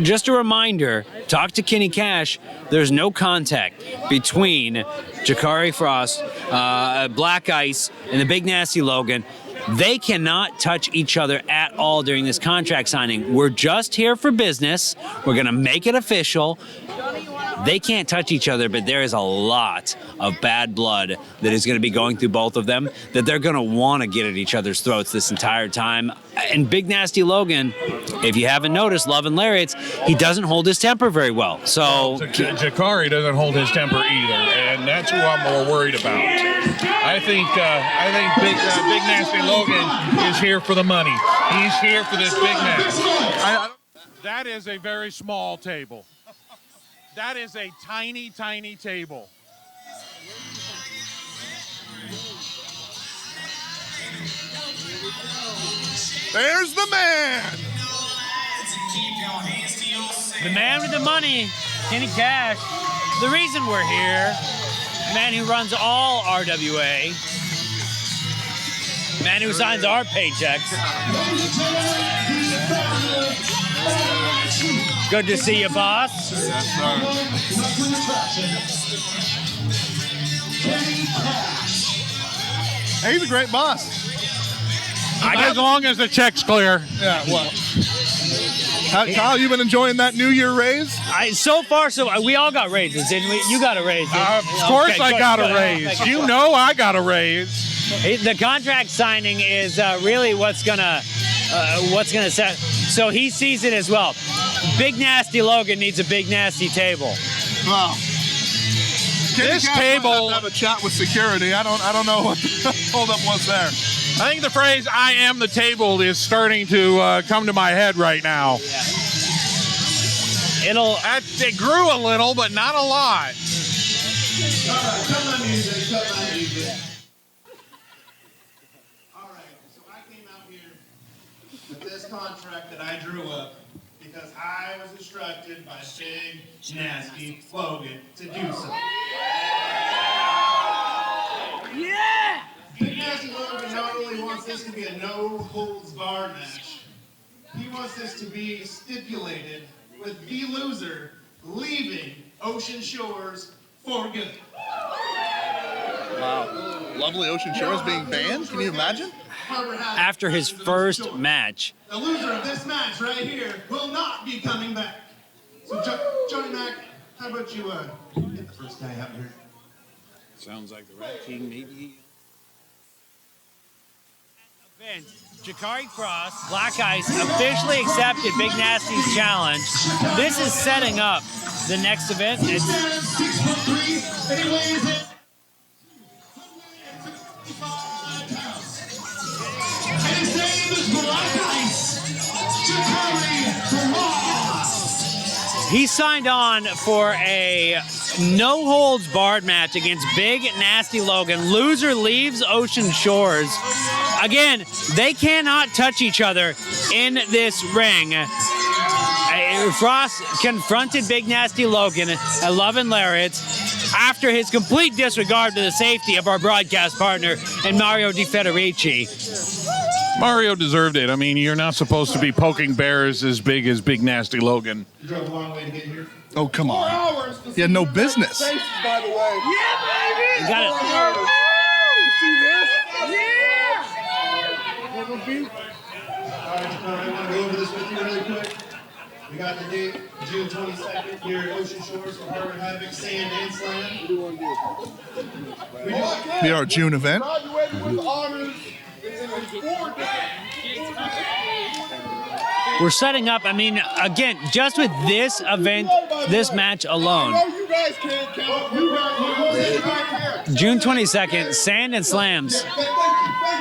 just a reminder, talk to Kenny Cash. There's no contact between Jakari Frost, Black Ice, and the Big Nasty Logan. They cannot touch each other at all during this contract signing. We're just here for business. We're going to make it official. They can't touch each other, but there is a lot of bad blood that is going to be going through both of them that they're going to want to get at each other's throats this entire time. And Big Nasty Logan, if you haven't noticed, Love and Lariats, he doesn't hold his temper very well. So Jakari doesn't hold his temper either, and that's who I'm more worried about. I think Big Nasty Logan is here for the money. He's here for this big match. That is a very small table. That is a tiny, tiny table. There's the man. the man with the money, Kenny Cash, the reason we're here, the man who runs all RWA, the man who signs our paychecks. Good to see you, boss. Hey, he's a great boss. As long as the check's clear. Yeah, well. Kyle, you been enjoying that New Year raise? So far, we all got raises, didn't we? You got a raise. Of course I got a raise. You know I got a raise. The contract signing is really what's gonna set. So he sees it as well. Big Nasty Logan needs a big nasty table. Wow. This Cash might table, have to have a chat with security. I don't know what the holdup was there. I think the phrase "I am the table" is starting to come to my head right now. It grew a little, but not a lot. All right, cut my music, cut my music. All right, so I came out here with this contract that I drew up because I was instructed by Big Nasty Logan to do so. Yeah! Big Nasty Logan not only wants this to be a no-holds-barred match, he wants this to be stipulated with the loser leaving Ocean Shores for good. Wow. Lovely Ocean Shores being banned? Can you imagine? After his first match. The loser of this match right here will not be coming back. So, Johnny Mac, how about you get the first guy out here? Sounds like the Rat King, maybe. Jakari Cross, Black Ice officially accepted Big Nasty's challenge. This is setting up the next event. It's 6'3", and he weighs in 255 pounds. And his name is Black Ice, Jakari Cross. He signed on for a no-holds-barred match against Big Nasty Logan. Loser leaves Ocean Shores. Again, they cannot touch each other in this ring. Frost confronted Big Nasty Logan at Love and Lariats after his complete disregard to the safety of our broadcast partner and Mario Di Federici. Mario deserved it. I mean, you're not supposed to be poking bears as big as Big Nasty Logan. You drove a long way to get here. Oh, come on. He had no business. By the way. Yeah, baby! You got it. See this? Yeah! All right, I want to go over this with you really quick. We got the date, June 22nd, here at Ocean Shores for Harbor Havoc, Sand and Slam. What do you want to do? Be our June event. Graduated with honors in 4 different... We're setting up, I mean, again, just with this event, this match alone. You guys can't count. You guys June 22nd, Sand and Slams. Thank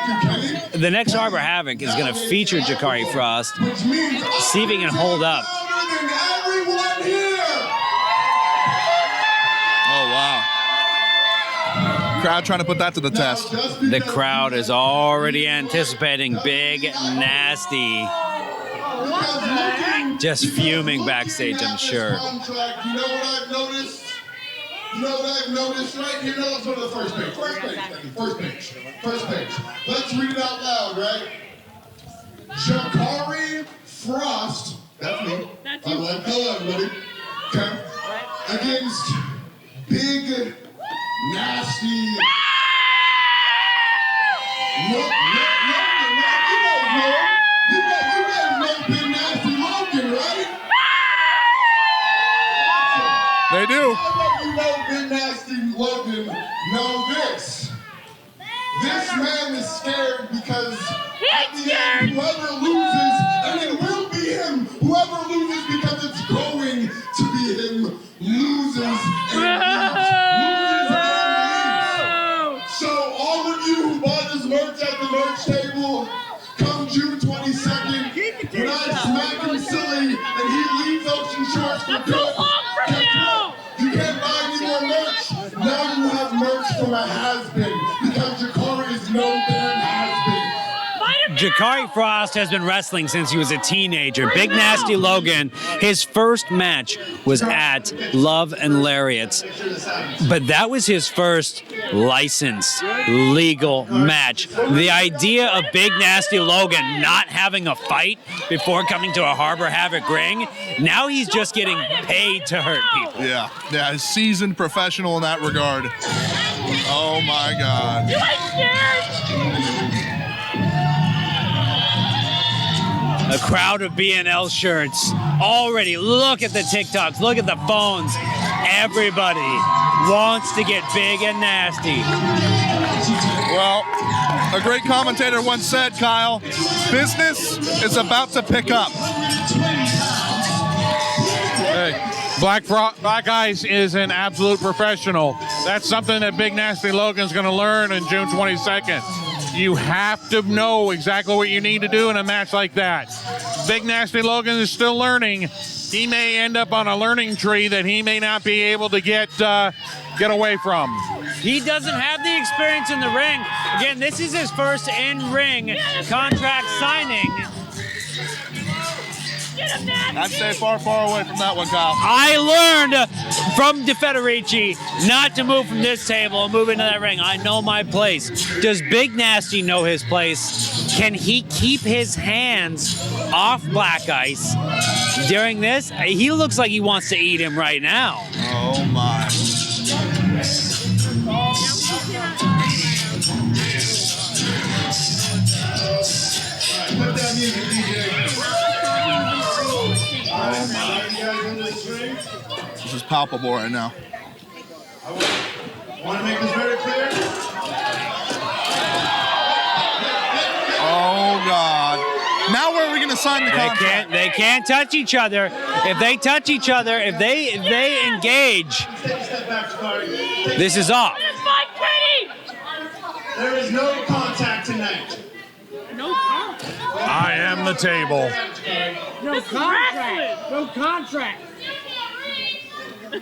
you, Kenny. The next Harbor Havoc is going to feature Jakari Frost. Which means See if he can hold up. louder than everyone here. Oh, wow. Crowd trying to put that to the test. The crowd is already anticipating Big Nasty. Just fuming backstage, I'm sure. Contract. You know what I've noticed? You know what I've noticed right here? Let's go to the first page. First page. First page. First page. Let's read it out loud, right? Jakari Frost. That's me. That's I'm you. like, hello, everybody. Okay. Against Big Nasty. You guys know Big Nasty Logan, right? They do. How about you know Big Nasty Logan know this? This man is scared because at the end, whoever loses, and it will be him, whoever loses because it's going to be him, loses and leaves. So all of you who bought his merch at the merch table, come June 22nd, when I smack him silly and he leaves Ocean Shores for good. You can't buy any more merch. Now you have merch from a has-been because Jakari is no damn has-been. Jakari Frost has been wrestling since he was a teenager. Big Nasty Logan, his first match was at Love and Lariats. But that was his first licensed, legal match. The idea of Big Nasty Logan not having a fight before coming to a Harbor Havoc ring, now he's just getting paid to hurt people. Yeah, a seasoned professional in that regard. Oh my God. You ain't scared! A crowd of BNL shirts already. Look at the TikToks. Look at the phones. Everybody wants to get big and nasty. Well, a great commentator once said, Kyle, business is about to pick up. Hey, Black Ice is an absolute professional. That's something that Big Nasty Logan's going to learn on June 22nd. You have to know exactly what you need to do in a match like that. Big Nasty Logan is still learning. He may end up on a learning tree that he may not be able to get away from. He doesn't have the experience in the ring. Again, this is his first in-ring contract signing. I'd stay far, far away from that one, Kyle. I learned from DeFederici not to move from this table and move into that ring. I know my place. Does Big Nasty know his place? Can he keep his hands off Black Ice during this? He looks like he wants to eat him right now. Oh, my. Put that music, DJ. This is palpable right now. I want to make this very clear. Oh, God. Now where are we going to sign the contract? They can't touch each other. If they touch each other, if they engage, Take a step back, Jakari. this is off. There is no contact tonight. I am the table. No contract. No contract. All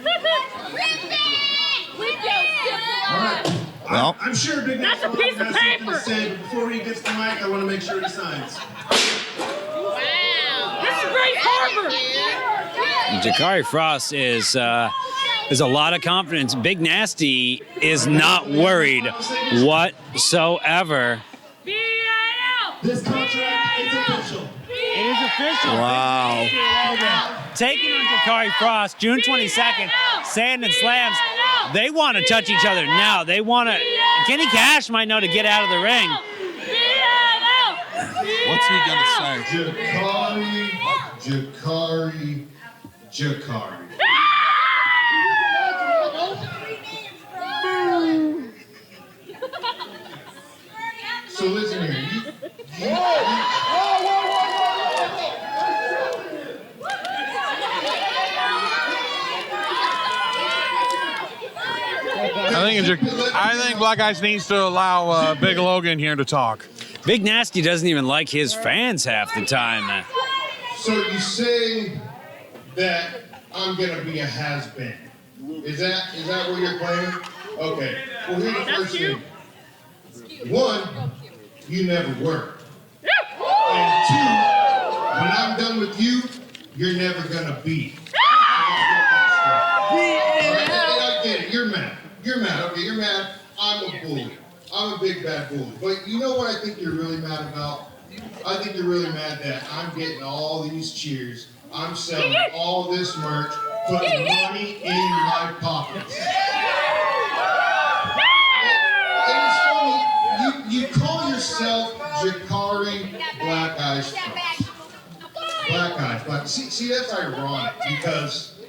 right. Well. I'm sure Big That's a Nasty piece of has something paper. to say, but before he gets the mic, I want to make sure he signs. This is Great Harbor. Jakari Frost is a lot of confidence. Big Nasty is not worried whatsoever. This contract is official. It is official. Wow. Taking on Jakari Frost, June 22nd, Sand and Slams. They want to touch each other now. They want to. Kenny Cash might know to get out of the ring. What's he going to say? Jakari. So listen here. I think Black Ice needs to allow Big Logan here to talk. Big Nasty doesn't even like his fans half the time. So you say that I'm gonna be a has-been. Is that what you're playing? Okay. Well, here's the first thing. One, you never were. And two, when I'm done with you, you're never gonna be. I get it. You're mad. You're mad. Okay, you're mad. I'm a bully. I'm a big bad bully. But you know what I think you're really mad about? I think you're really mad that I'm getting all these cheers. I'm selling all this merch, putting money in my pockets. And it's funny, you call yourself Jakari Black Ice. Black Ice. See, that's ironic because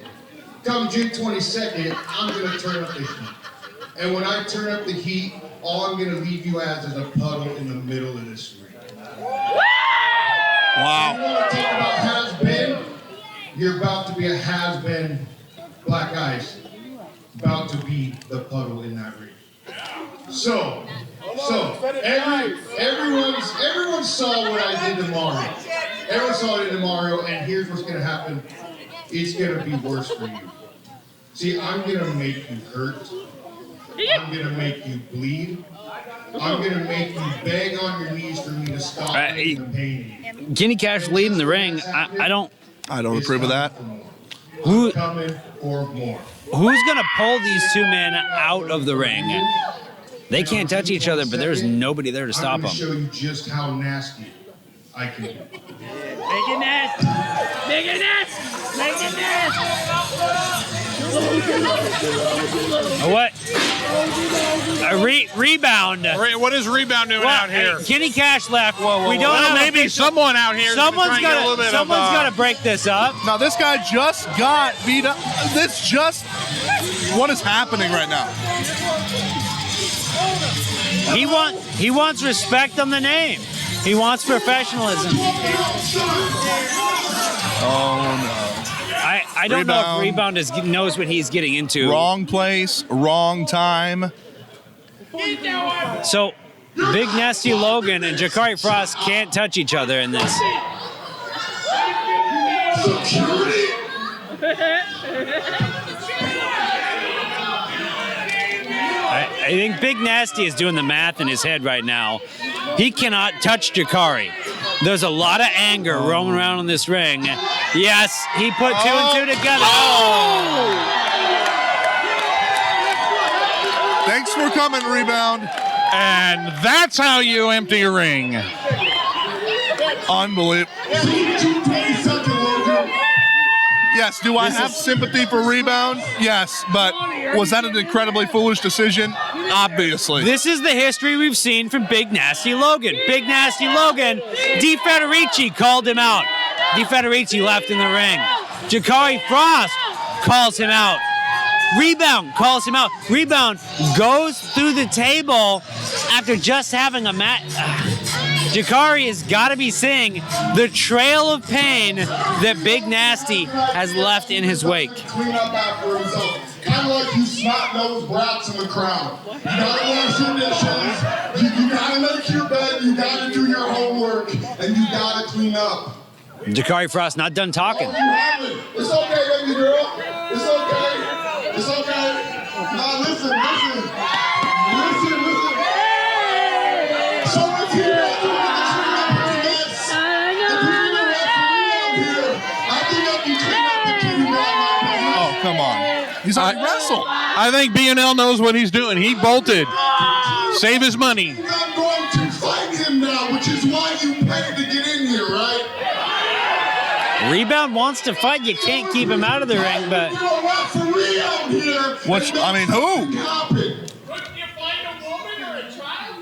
come June 22nd, I'm going to turn up the heat. And when I turn up the heat, all I'm going to leave you as is a puddle in the middle of this ring. Wow. You want to talk about has-been? You're about to be a has-been Black Ice. About to be the puddle in that ring. So everyone saw what I did to Mario. Everyone saw it in Mario, and here's what's going to happen. It's going to be worse for you. See, I'm going to make you hurt. I'm going to make you bleed. I'm going to make you beg on your knees for me to stop the pain. Kenny Cash leading the ring. I don't approve of that. I'm coming for more. Who's going to pull these two men out of the ring? They can't touch each other, but there's nobody there to stop I'm them. going to show you just how nasty I can be. Make it nasty. Make it nasty. Make it nasty. What? A rebound. What is Rebound doing out here? Kenny Cash left. We don't Well, have maybe someone out here. Someone's got to break this up. Now, this guy just got beat up. What is happening right now? He wants respect on the name. He wants professionalism. Oh, no. I I don't know if Rebound knows what he's getting into. Wrong place, wrong time. So, Big Nasty Logan and Jakari Frost can't touch each other in this. I think Big Nasty is doing the math in his head right now. He cannot touch Jakari. There's a lot of anger roaming around in this ring. Yes, he put 2 and 2 together. Thanks for coming, Rebound. And that's how you empty a ring. Unbelievable. Yes, do I have sympathy for Rebound? Yes, but was that an incredibly foolish decision? Obviously. This is the history we've seen from Big Nasty Logan. Big Nasty Logan, Di Federici called him out. Di Federici left in the ring. Jakari Frost calls him out. Rebound calls him out. Rebound goes through the table after just having a match. Jakari has got to be seeing the trail of pain that Big Nasty has left in his wake. Clean up after himself. Kind of like you snot-nosed brats in the crowd. You gotta wash your dishes, you gotta make your bed, you gotta do your homework, and you gotta clean up. Jakari Frost not done talking. Oh, you have it. It's okay, baby girl. It's okay. It's okay. Now listen. So if you don't do the clean up of the mess, if you're the referee out here, I think I can clean up the kitty mat. Oh, come on. He's already wrestled. I think B&L knows what he's doing. He bolted. Save his money. I'm going to fight him now, which is why you paid to get in here, right? Rebound wants to fight. You can't keep him out of the ring, but You're a referee out here. Which, I mean, who? Happen. Couldn't you find a woman or a child?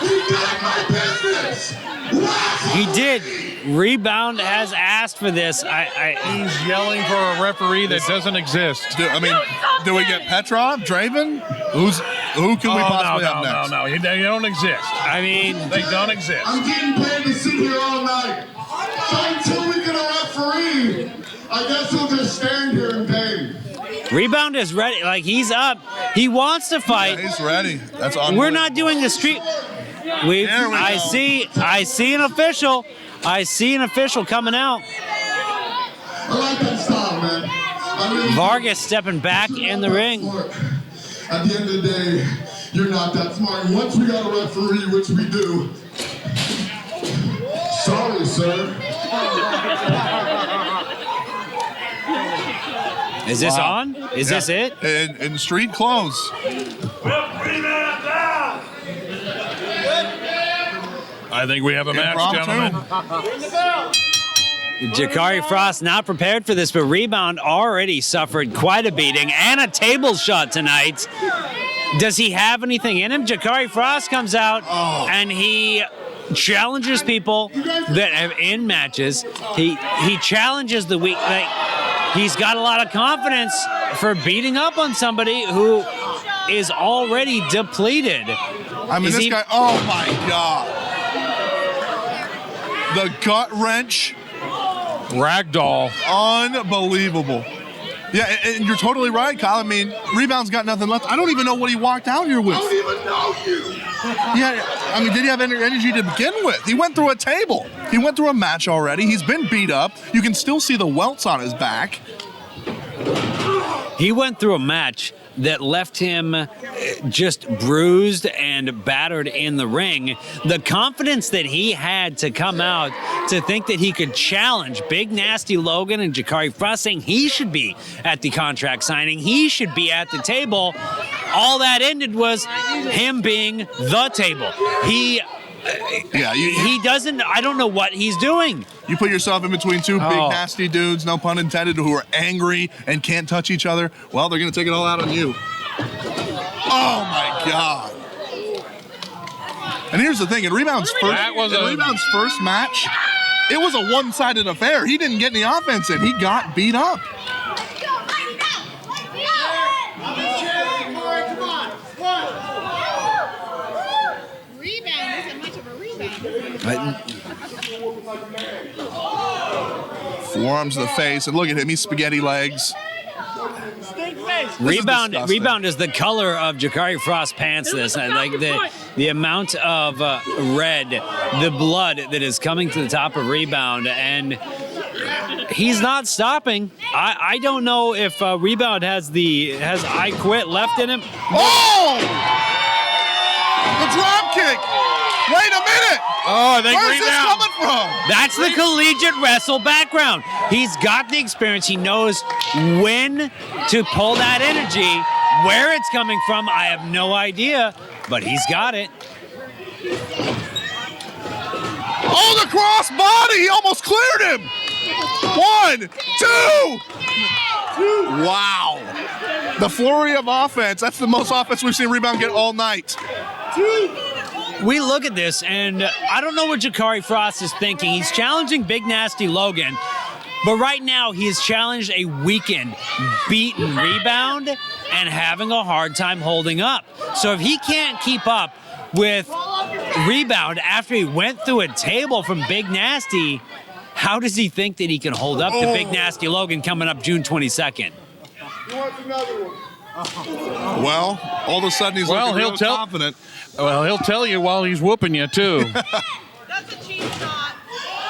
He got my business. Wow. he did. Rebound has asked for this. He's yelling for a referee that doesn't exist. Do we get Petrov, Draven? Who can we possibly have next? No. They don't exist. I mean, They don't exist. I'm getting paid to sit here all night. So until we get a referee, I guess we'll just stand here and game. Rebound is ready. Like, he's up. He wants to fight. Yeah, he's ready. That's unbelievable. We're not doing the street. There we I go. see an official. I see an official coming out. I like that style, man. I really Vargas stepping back in the ring. At the end of the day, you're not that smart. And once we got a referee, which we do. Sorry, sir. Is this on? Is this it? In street clothes. I think we have a match, gentlemen. Jakari Frost not prepared for this, but Rebound already suffered quite a beating and a table shot tonight. Does he have anything in him? Jakari Frost comes out and he challenges people that have in matches. He challenges the weak. Like, he's got a lot of confidence for beating up on somebody who is already depleted. I mean, Is this he- guy, oh my God. The gut wrench, Ragdoll. unbelievable. Yeah, and you're totally right, Kyle. I mean, Rebound's got nothing left. I don't even know what he walked out here with. I don't even know you. Yeah, I mean, did he have any energy to begin with? He went through a table. He went through a match already. He's been beat up. You can still see the welts on his back. He went through a match that left him just bruised and battered in the ring. The confidence that he had to come out to think that he could challenge Big Nasty Logan and Jakari Frost, saying he should be at the contract signing, he should be at the table. All that ended was him being the table. Yeah, He doesn't, I don't know what he's doing. you put yourself in between two big Oh. nasty dudes, no pun intended, who are angry and can't touch each other. Well, they're going to take it all out on you. Oh my God. And here's the thing, in Rebound's first match, it was a one-sided affair. He didn't get any offense in. He got beat up. Rebound isn't much of a rebound. Forearms to the face, and look at him, he's spaghetti legs. Rebound is the color of Jakari Frost's pants. Like the amount of red, the blood that is coming to the top of Rebound, and he's not stopping. I don't know if Rebound has I quit left in him. Oh! The drop kick! Wait a minute! Oh, I think Where's this Rebound. coming from? That's the collegiate wrestle background. He's got the experience. He knows when to pull that energy. Where it's coming from, I have no idea, but he's got it. Oh, the cross body! He almost cleared him! 1, 2! Wow. The flurry of offense. That's the most offense we've seen Rebound get all night. We look at this, and I don't know what Jakari Frost is thinking. He's challenging Big Nasty Logan, but right now he has challenged a weakened, beaten Rebound and having a hard time holding up. So if he can't keep up with Rebound after he went through a table from Big Nasty, how does he think that he can hold up to Big Nasty Logan coming up June 22nd? Well, all of a sudden he's looking real confident. Well, he'll tell you while he's whooping you, too. That's a cheap shot.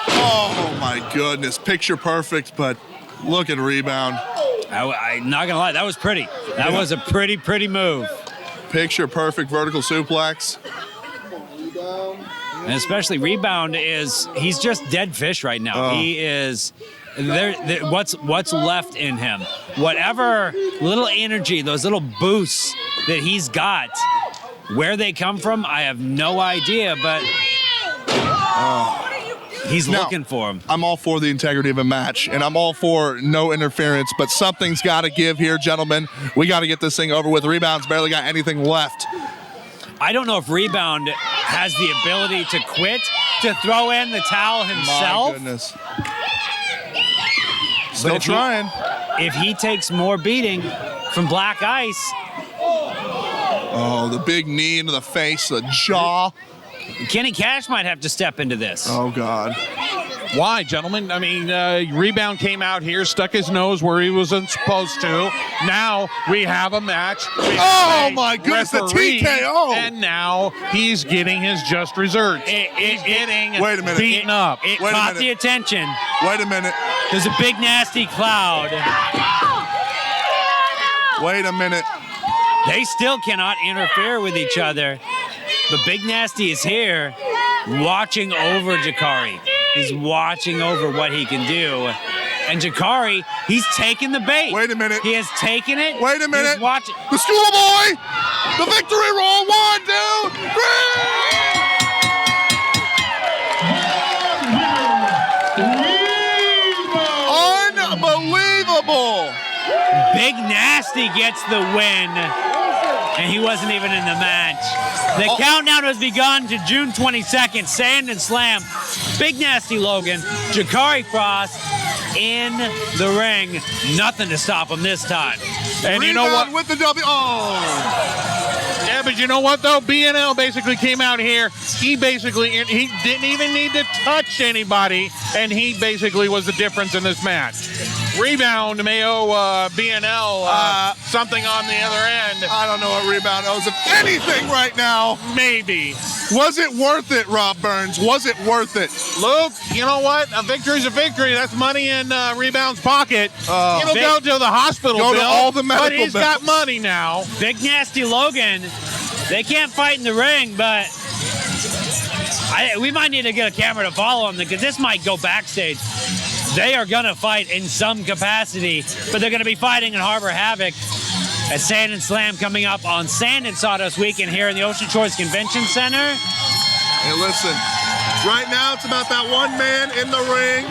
Oh, my goodness. Picture perfect, but look at Rebound. I'm not going to lie. That was pretty. That was a pretty move. Picture perfect vertical suplex. And especially Rebound he's just dead fish right now. He is what's left in him. Whatever little energy, those little boosts that he's got, where they come from, I have no idea, but he's looking for him. I'm all for the integrity of a match, and I'm all for no interference, but something's got to give here, gentlemen. We got to get this thing over with. Rebound's barely got anything left. I don't know if Rebound has the ability to quit, to throw in the towel himself. My goodness. Still trying. If he takes more beating from Black Ice. Oh, the big knee into the face, the jaw. Kenny Cash might have to step into this. Oh, God. Why, gentlemen? I mean, Rebound came out here, stuck his nose where he wasn't supposed to. Now we have a match. Oh, my goodness, the TKO. And now he's getting his just desserts. He's getting Wait a minute. beaten up. It Wait a caught minute. the attention. Wait a minute. There's a big nasty cloud. Wait a minute. They still cannot interfere with each other. But Big Nasty is here watching over Jakari. He's watching over what he can do. And Jakari, he's taking the bait. Wait a minute. He has taken it. Wait a minute. He's watching. The schoolboy. The victory roll. 1, 2, 3. Unbelievable. Big Nasty gets the win. And he wasn't even in the match. The countdown has begun to June 22nd. Sand and Slam. Big Nasty Logan. Jakari Frost in the ring. Nothing to stop him this time. And you know what? With the W. Oh. Yeah, but you know what, though? BNL basically came out here. He didn't even need to touch anybody, and he basically was the difference in this match. Rebound may owe BNL something on the other end. I don't know what Rebound owes, if anything, right now. Maybe. Was it worth it, Rob Burns? Was it worth it? Luke, you know what? A victory's a victory. That's money in Rebound's pocket. It'll go to the hospital Go to bill, all the medical but he's bills. got money now. Big Nasty Logan. They can't fight in the ring, but we might need to get a camera to follow him because this might go backstage. They are going to fight in some capacity, but they're going to be fighting in Harbor Havoc at Sand and Slam coming up on Sand and Sawdust Weekend here in the Ocean Shores Convention Center. Hey, listen. Right now, it's about that one man in the ring.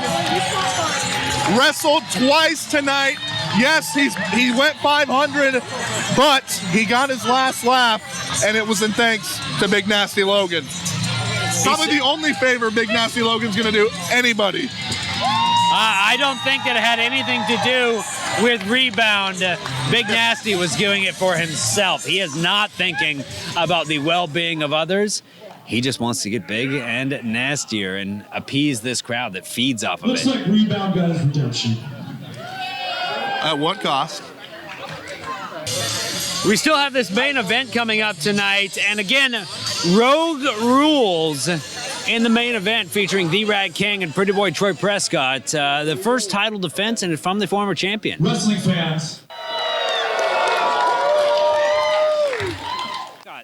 Wrestled twice tonight. Yes, he went 500, but he got his last laugh, and it was in thanks to Big Nasty Logan. Probably the only favor Big Nasty Logan's going to do anybody. I don't think that it had anything to do with Rebound. Big Nasty was doing it for himself. He is not thinking about the well-being of others. he just wants to get big and nastier and appease this crowd that feeds off of Looks it. like Rebound got his redemption. At what cost? We still have this main event coming up tonight, and again, Rogue Rules in the main event featuring The Rat King and Pretty Boy Troy Prescott. The first title defense, and from the former champion. Wrestling fans.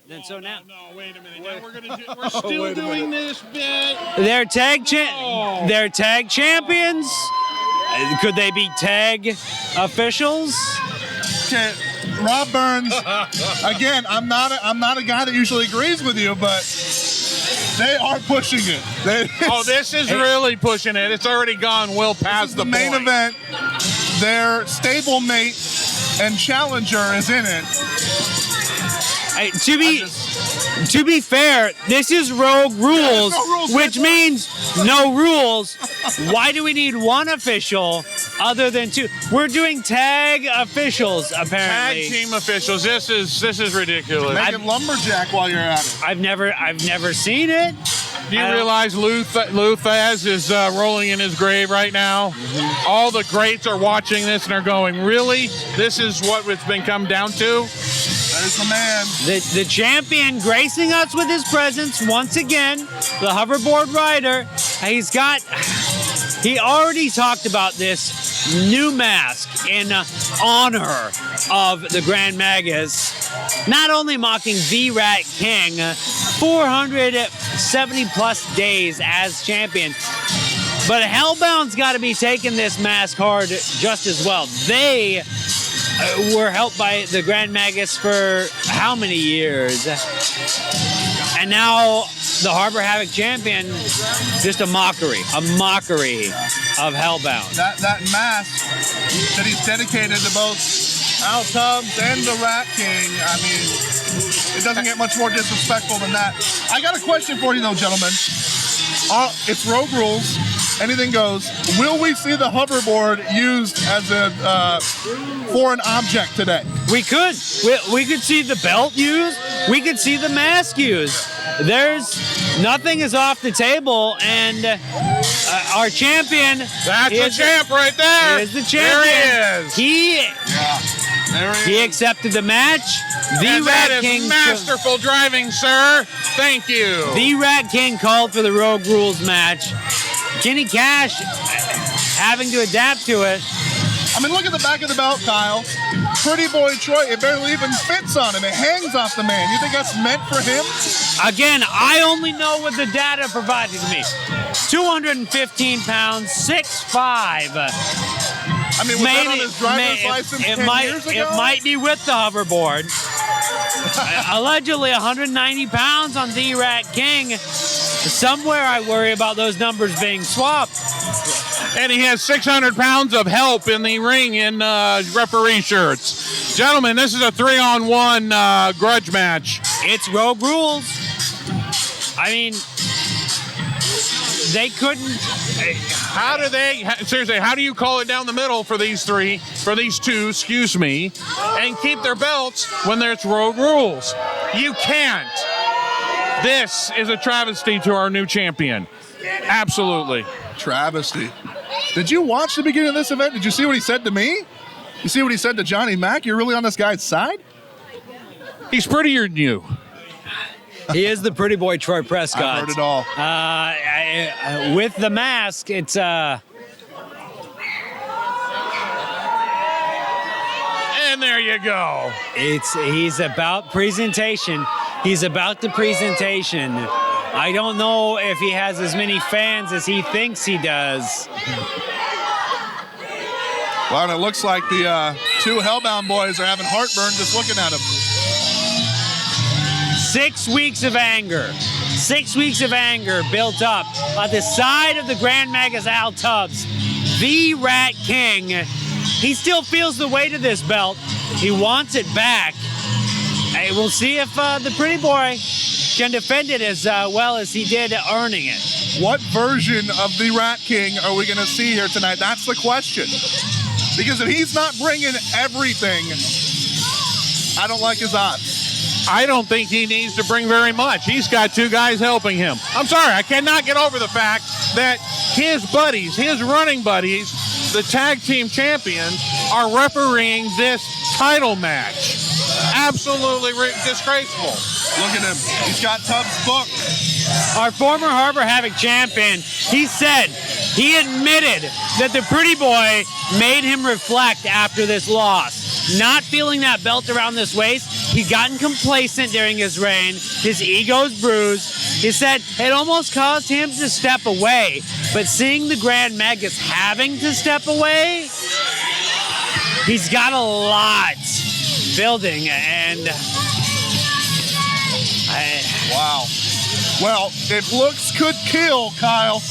And so now, No, wait a minute. Now we're still doing this bit. they're tag champions. Could they be tag officials? Okay, Rob Burns. Again, I'm not a guy that usually agrees with you, but they are pushing it. This is really pushing it. It's already gone well past the main point. event. Their stablemate and challenger is in it. To be fair, this is Rogue Rules, no rules, which means no rules. Why do we need one official other than two? We're doing tag officials, apparently. Tag team officials. This is ridiculous. Make it lumberjack while you're at it. I've never seen it. Do you realize Lufaz is rolling in his grave right now? Mm-hmm. All the greats are watching this and are going, really? This is what it's been come down to? That is the man. The champion gracing us with his presence once again, the hoverboard rider. He already talked about this new mask in honor of the Grand Magus. Not only mocking The Rat King, 470 plus days as champion, but Hellbound's got to be taking this mask hard just as well. They were helped by the Grand Magus for how many years? And now the Harbor Havoc champion, just a mockery of Hellbound. That mask that he's dedicated to both Al Tubbs and the Rat King. I mean, it doesn't get much more disrespectful than that. I got a question for you though, gentlemen. It's Rogue Rules. Anything goes. Will we see the hoverboard used as a foreign object today? We could. We could see the belt used. We could see the mask used. Nothing is off the table, and our champion. That's the champ right there. Is the champion. There he is. He accepted the match. The Rat King. Masterful driving, sir. Thank you. The Rat King called for the Rogue Rules match. Kenny Cash having to adapt to it. I mean, look at the back of the belt, Kyle. Pretty Boy Troy, it barely even fits on him. It hangs off the man. You think that's meant for him? Again, I only know what the data provided to me. 215 pounds, 6'5". I mean, was that on his driver's license 10 years ago? It might be with the hoverboard. Allegedly 190 pounds on The Rat King. Somewhere I worry about those numbers being swapped. And he has 600 pounds of help in the ring in referee shirts. Gentlemen, this is a 3-on-1 grudge match. It's Rogue Rules. I mean, they couldn't. Seriously, how do you call it down the middle for these two, and keep their belts when there's Rogue Rules? You can't. This is a travesty to our new champion. Absolutely. Travesty. Did you watch the beginning of this event? Did you see what he said to me? You see what he said to Johnny Mack? You're really on this guy's side? He's prettier than you. He is the Pretty Boy Troy Prescott. I heard it all. With the mask, it's And there you go. He's about presentation. He's about the presentation. I don't know if he has as many fans as he thinks he does. Well, and it looks like the two Hellbound boys are having heartburn just looking at him. 6 weeks of anger. 6 weeks of anger built up on the side of the Grand Magus Al Tubbs. The Rat King. He still feels the weight of this belt. He wants it back. Hey, we'll see if the Pretty Boy can defend it as well as he did earning it. What version of the Rat King are we going to see here tonight? That's the question. Because if he's not bringing everything, I don't like his odds. I don't think he needs to bring very much. He's got 2 guys helping him. I'm sorry, I cannot get over the fact that his buddies, his running buddies, the tag team champions, are refereeing this title match. Absolutely disgraceful. Look at him. He's got Tubbs booked. Our former Harbor Havoc champion, he admitted that the Pretty Boy made him reflect after this loss. Not feeling that belt around this waist, he'd gotten complacent during his reign. His ego's bruised. He said it almost caused him to step away. But seeing the Grand Magus having to step away, he's got a lot building, and Wow. Well, if looks could kill, Kyle,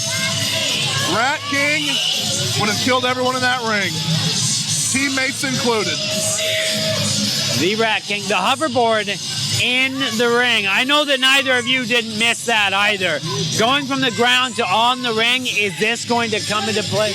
Rat King would have killed everyone in that ring, teammates included. the Rat King, the hoverboard in the ring. I know that neither of you didn't miss that either. Going from the ground to on the ring, is this going to come into play?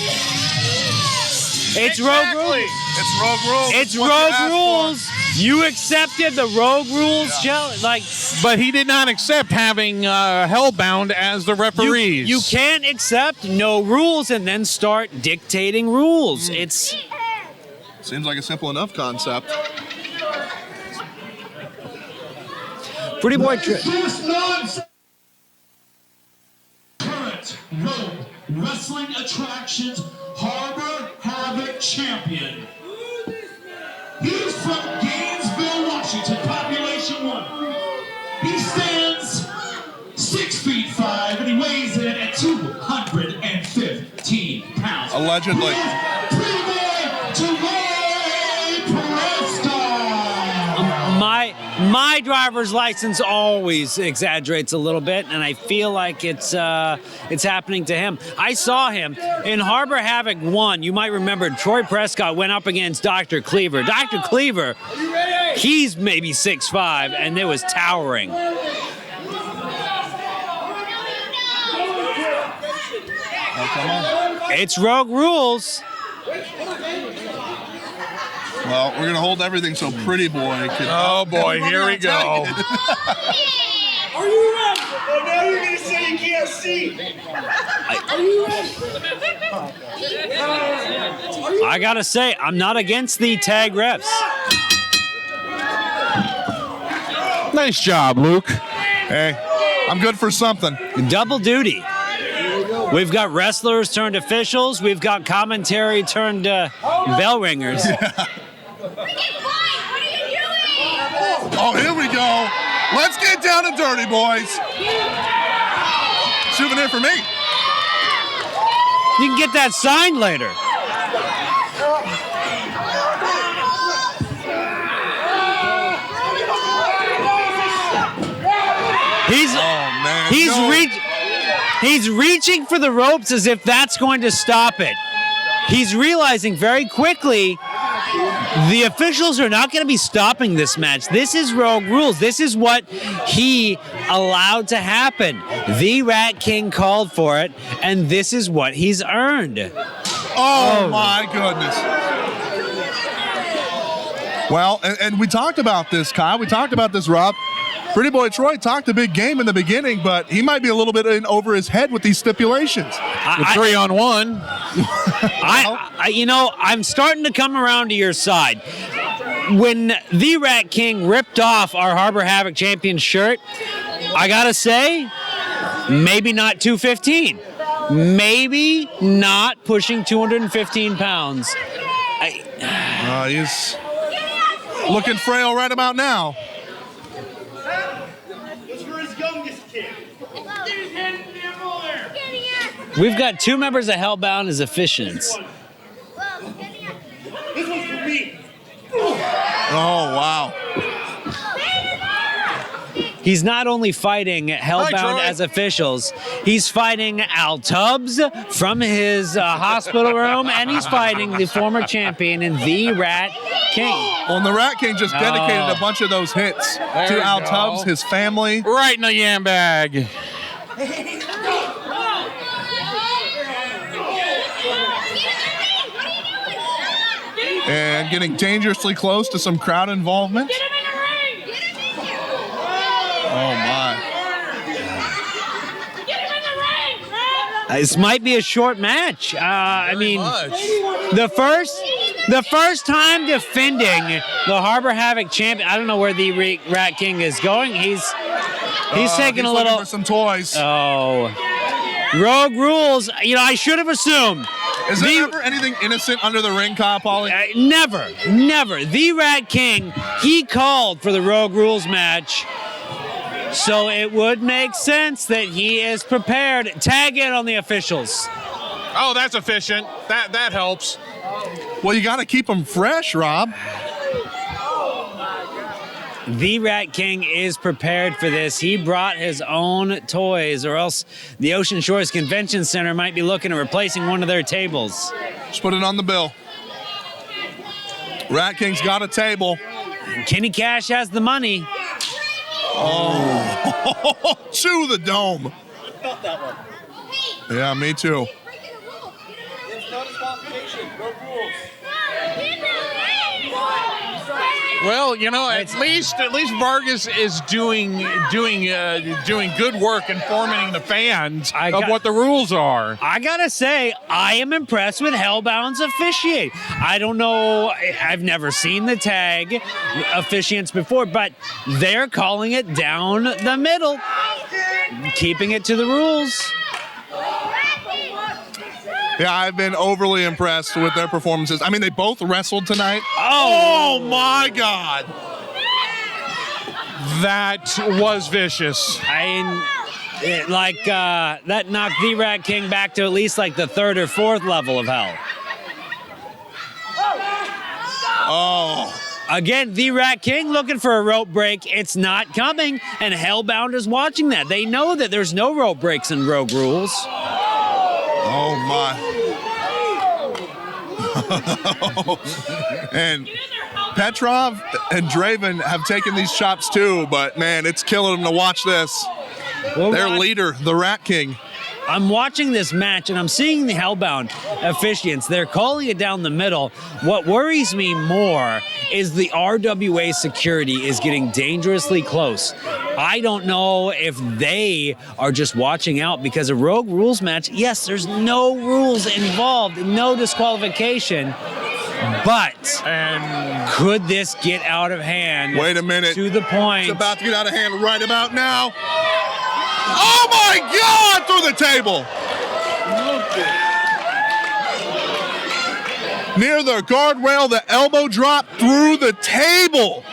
It's Rogue Rules. It's Rogue Rules. It's what you Rogue asked Rules. You accepted the Rogue Rules, Joe. Like, But he did not accept having Hellbound as the referees. you can't accept no rules and then start dictating rules. It's Seems like a simple enough concept. Pretty Boy. Current Rogue Wrestling Attractions Harbor Havoc champion. He's from Gainesville, Washington, population 1. He stands 6'5" and he weighs in at 215 pounds. Allegedly. Pretty Boy Prescott. My driver's license always exaggerates a little bit, and I feel like it's happening to him. I saw him in Harbor Havoc 1. You might remember Troy Prescott went up against Dr. Cleaver. Dr. Cleaver, he's maybe 6'5", and it was towering. Oh, come on. It's Rogue Rules. Well, we're going to hold everything so Pretty Boy can... Oh, boy, here we go. Are you ready? Oh, now you're going to say you can't see. Are you ready? I gotta say, I'm not against the tag refs. Nice job, Luke. Hey, I'm good for something. Double duty. We've got wrestlers turned officials. We've got commentary turned bell ringers. Oh, here we go. Let's get down and dirty, boys. Souvenir for me. You can get that signed later. He's reaching for the ropes as if that's going to stop it. He's realizing very quickly the officials are not going to be stopping this match. This is Rogue Rules. This is what he allowed to happen. The Rat King called for it, and this is what he's earned. Oh, my goodness. Well, and we talked about this, Kyle. We talked about this, Rob. Pretty Boy Troy talked a big game in the beginning, but he might be a little bit in over his head with these stipulations. The 3-on-1. I'm starting to come around to your side. When the Rat King ripped off our Harbor Havoc champion shirt, I gotta say, maybe not 215. Maybe not pushing 215 pounds. He's looking frail right about now. We've got two members of Hellbound as officiants. This one's for me. Oh, wow. He's not only fighting Hellbound as officials, he's fighting Al Tubbs from his hospital room, and he's fighting the former champion in the Rat King. Well, and the Rat King just dedicated a bunch of those hits to Al Tubbs, his family. Right in the yam bag. And getting dangerously close to some crowd involvement. Oh, my. This might be a short match. I mean, the first time defending the Harbor Havoc champion. I don't know where the Rat King is going. He's taking a little for some toys. Oh, Rogue Rules. You know, I should have assumed. Is there ever anything innocent under the ring, Kyle Pauly? Never. The Rat King, he called for the Rogue Rules match. So it would make sense that he is prepared. Tag in on the officials. Oh, that's efficient. That helps. Well, you got to keep them fresh, Rob. The Rat King is prepared for this. He brought his own toys, or else the Ocean Shores Convention Center might be looking at replacing one of their tables. Just put it on the bill. Rat King's got a table. Kenny Cash has the money. Oh, to the dome. I felt that one. Yeah, me too. There's no disqualification. No rules. Well, you know, at least Vargas is doing good work informing the fans of what the rules are. I gotta say, I am impressed with Hellbound's officiate. I don't know, I've never seen the tag officiants before, but they're calling it down the middle, keeping it to the rules. Yeah, I've been overly impressed with their performances. I mean, they both wrestled tonight. Oh my God. That was vicious. That knocked the Rat King back to at least like the third or fourth level of hell. Oh. Again, the Rat King looking for a rope break. It's not coming, and Hellbound is watching that. They know that there's no rope breaks in Rogue Rules. Oh, my. And Petrov and Draven have taken these chops too, but man, it's killing them to watch this. Their leader, the Rat King. I'm watching this match and I'm seeing the Hellbound officiants. They're calling it down the middle. What worries me more is the RWA security is getting dangerously close. I don't know if they are just watching out because a Rogue Rules match, yes, there's no rules involved, no disqualification. But could this get out of hand? Wait a minute. To the point. It's about to get out of hand right about now. Oh my God! Through the table. Near the guardrail, the elbow drop through the table.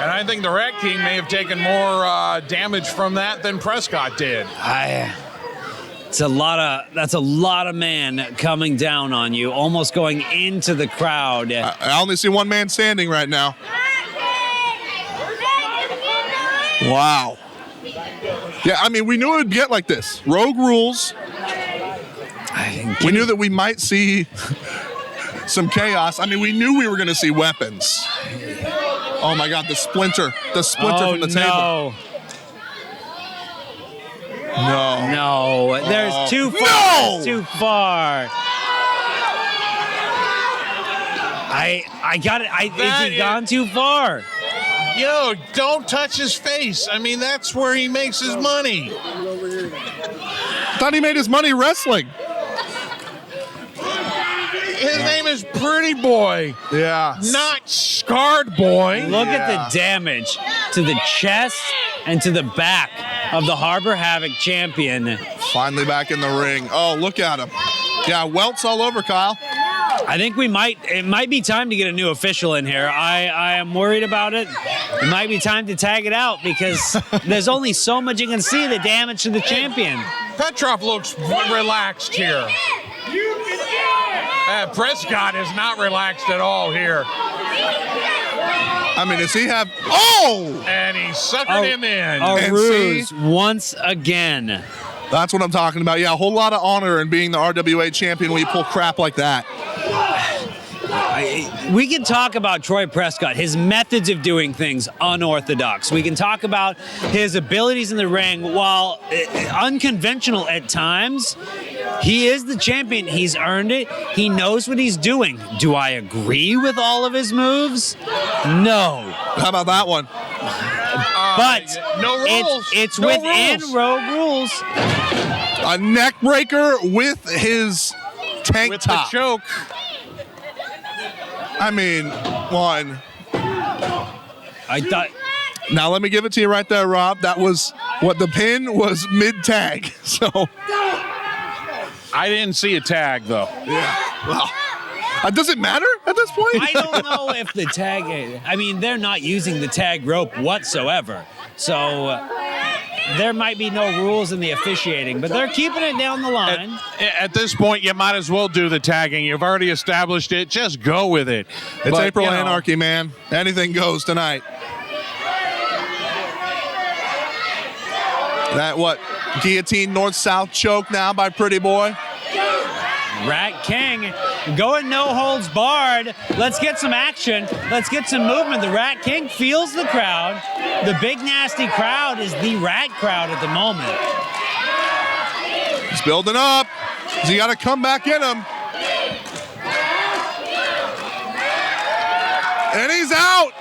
And I think the Rat King may have taken more damage from that than Prescott did. That's a lot of man coming down on you, almost going into the crowd. I only see one man standing right now. Wow. Yeah, I mean, we knew it would get like this. Rogue Rules. We knew that we might see some chaos. I mean, we knew we were going to see weapons. Oh my God, the splinter from the table. No, there's too far. No! There's too far. I got it. Is he gone too far? Yo, don't touch his face. I mean, that's where he makes his money. Thought he made his money wrestling. His name is Pretty Boy. Yeah. Not Scarred Boy. Look at the damage to the chest and to the back of the Harbor Havoc champion. Finally back in the ring. Oh, look at him. Yeah, welts all over, Kyle. I think it might be time to get a new official in here. I am worried about it. It might be time to tag it out because there's only so much you can see the damage to the champion. Petrov looks relaxed here. Prescott is not relaxed at all here. I mean, does he have... Oh! And he suckered him in. A ruse once again. That's what I'm talking about. Yeah, a whole lot of honor in being the RWA champion when you pull crap like that. We can talk about Troy Prescott, his methods of doing things unorthodox. We can talk about his abilities in the ring, while unconventional at times. He is the champion. He's earned it. He knows what he's doing. Do I agree with all of his moves? No. How about that one? but no rules. it's No within rules. rogue rules. A neck breaker with his tank With top. the choke. I mean, one. I thought. Now let me give it to you right there, Rob. That was what the pin was mid-tag. So I didn't see a tag, though. well, does it matter at this point? I don't know if the tag. I mean, they're not using the tag rope whatsoever, so there might be no rules in the officiating, but they're keeping it down the line. At this point, you might as well do the tagging. You've already established it. Just go with it. It's But, April you know, Anarchy, man. Anything goes tonight. That what? Guillotine north-south choke now by Pretty Boy. Rat King going no holds barred. Let's get some action. Let's get some movement. The Rat King feels the crowd. The big nasty crowd is the Rat crowd at the moment. He's building up. So you got to come back in him. And he's out.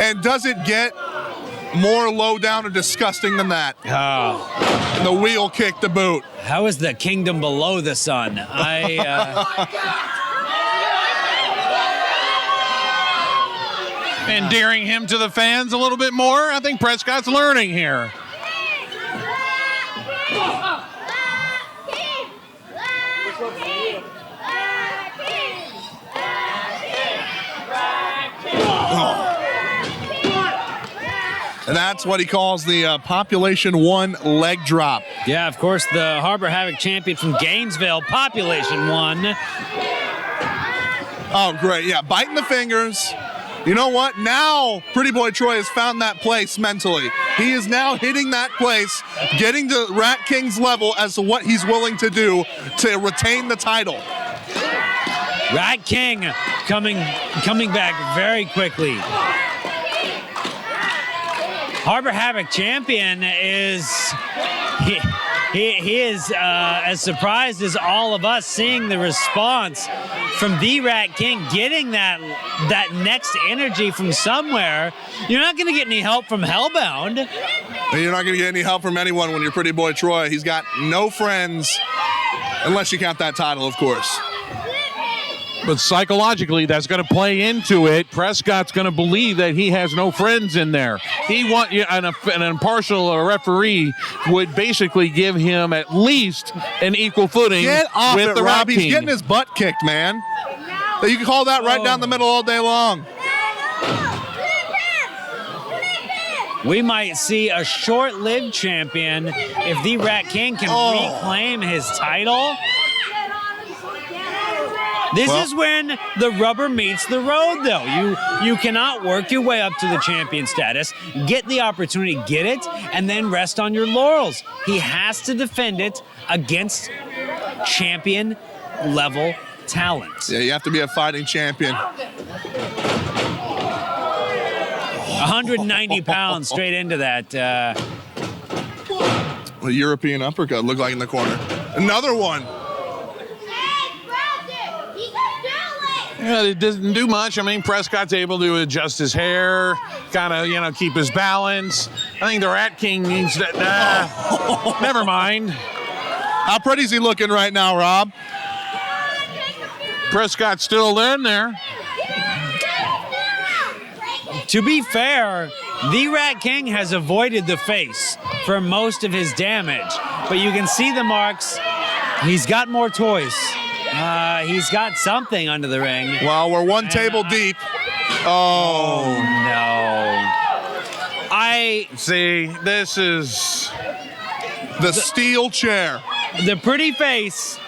And does it get more low down or disgusting than that? And the wheel kick to boot. How is the kingdom below the sun? endearing him to the fans a little bit more. I think Prescott's learning here. And that's what he calls the Population 1 leg drop. Yeah, of course, the Harbor Havoc champion from Gainesville, Population 1. Oh, great. Yeah, biting the fingers. You know what? Now, Pretty Boy Troy has found that place mentally. He is now hitting that place, getting to Rat King's level as to what he's willing to do to retain the title. Rat King coming back very quickly. Harbor Havoc champion is he is as surprised as all of us seeing the response from the Rat King, getting that next energy from somewhere. You're not going to get any help from Hellbound. And you're not going to get any help from anyone when you're Pretty Boy Troy. He's got no friends, unless you count that title, of course. But psychologically, that's going to play into it. Prescott's going to believe that he has no friends in there. An impartial referee would basically give him at least an equal footing with the Rat King. He's getting his butt kicked, man. You can call that right down the middle all day long. We might see a short-lived champion if the Rat King can reclaim his title. This is when the rubber meets the road, though. You cannot work your way up to the champion status, get the opportunity, get it, and then rest on your laurels. He has to defend it against champion-level talent. Yeah, you have to be a fighting champion. 190 pounds straight into that. A European uppercut looked like in the corner. Another one. Yeah, it doesn't do much. I mean, Prescott's able to adjust his hair, kind of, keep his balance. I think the Rat King needs to. Never mind. How pretty is he looking right now, Rob? Prescott's still in there. To be fair, the Rat King has avoided the face for most of his damage, but you can see the marks. He's got more toys. He's got something under the ring. Well, we're one table deep. Oh, no. This is the steel chair. The pretty face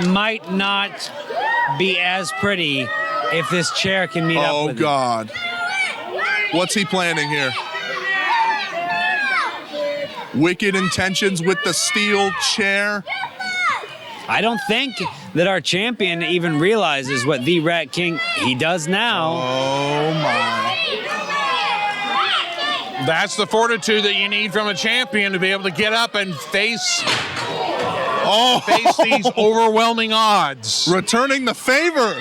might not be as pretty if this chair can meet up with Oh, God. What's he planning here? Wicked intentions with the steel chair. I don't think that our champion even realizes what the Rat King, he does now. Oh, my. That's the fortitude that you need from a champion to be able to get up and face face these overwhelming odds. Returning the favor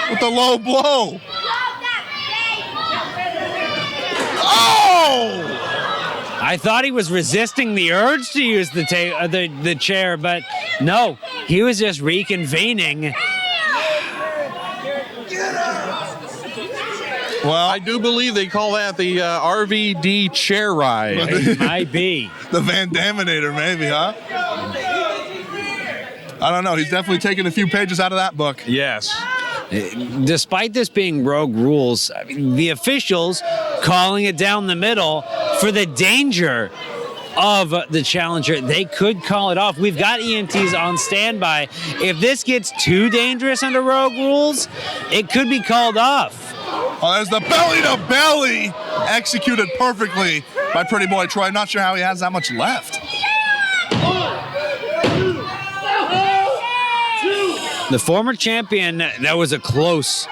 with the low blow. Oh! I thought he was resisting the urge to use the chair, but no, he was just reconvening. Well, I do believe they call that the RVD chair ride. It might be. The Van Daminator, maybe, huh? I don't know. He's definitely taking a few pages out of that book. Yes. Despite this being Rogue Rules, I mean, the officials calling it down the middle for the danger of the challenger. They could call it off. We've got EMTs on standby. If this gets too dangerous under Rogue Rules, it could be called off. Oh, there's the belly-to-belly executed perfectly by Pretty Boy Troy. Not sure how he has that much left. The former champion, that was a close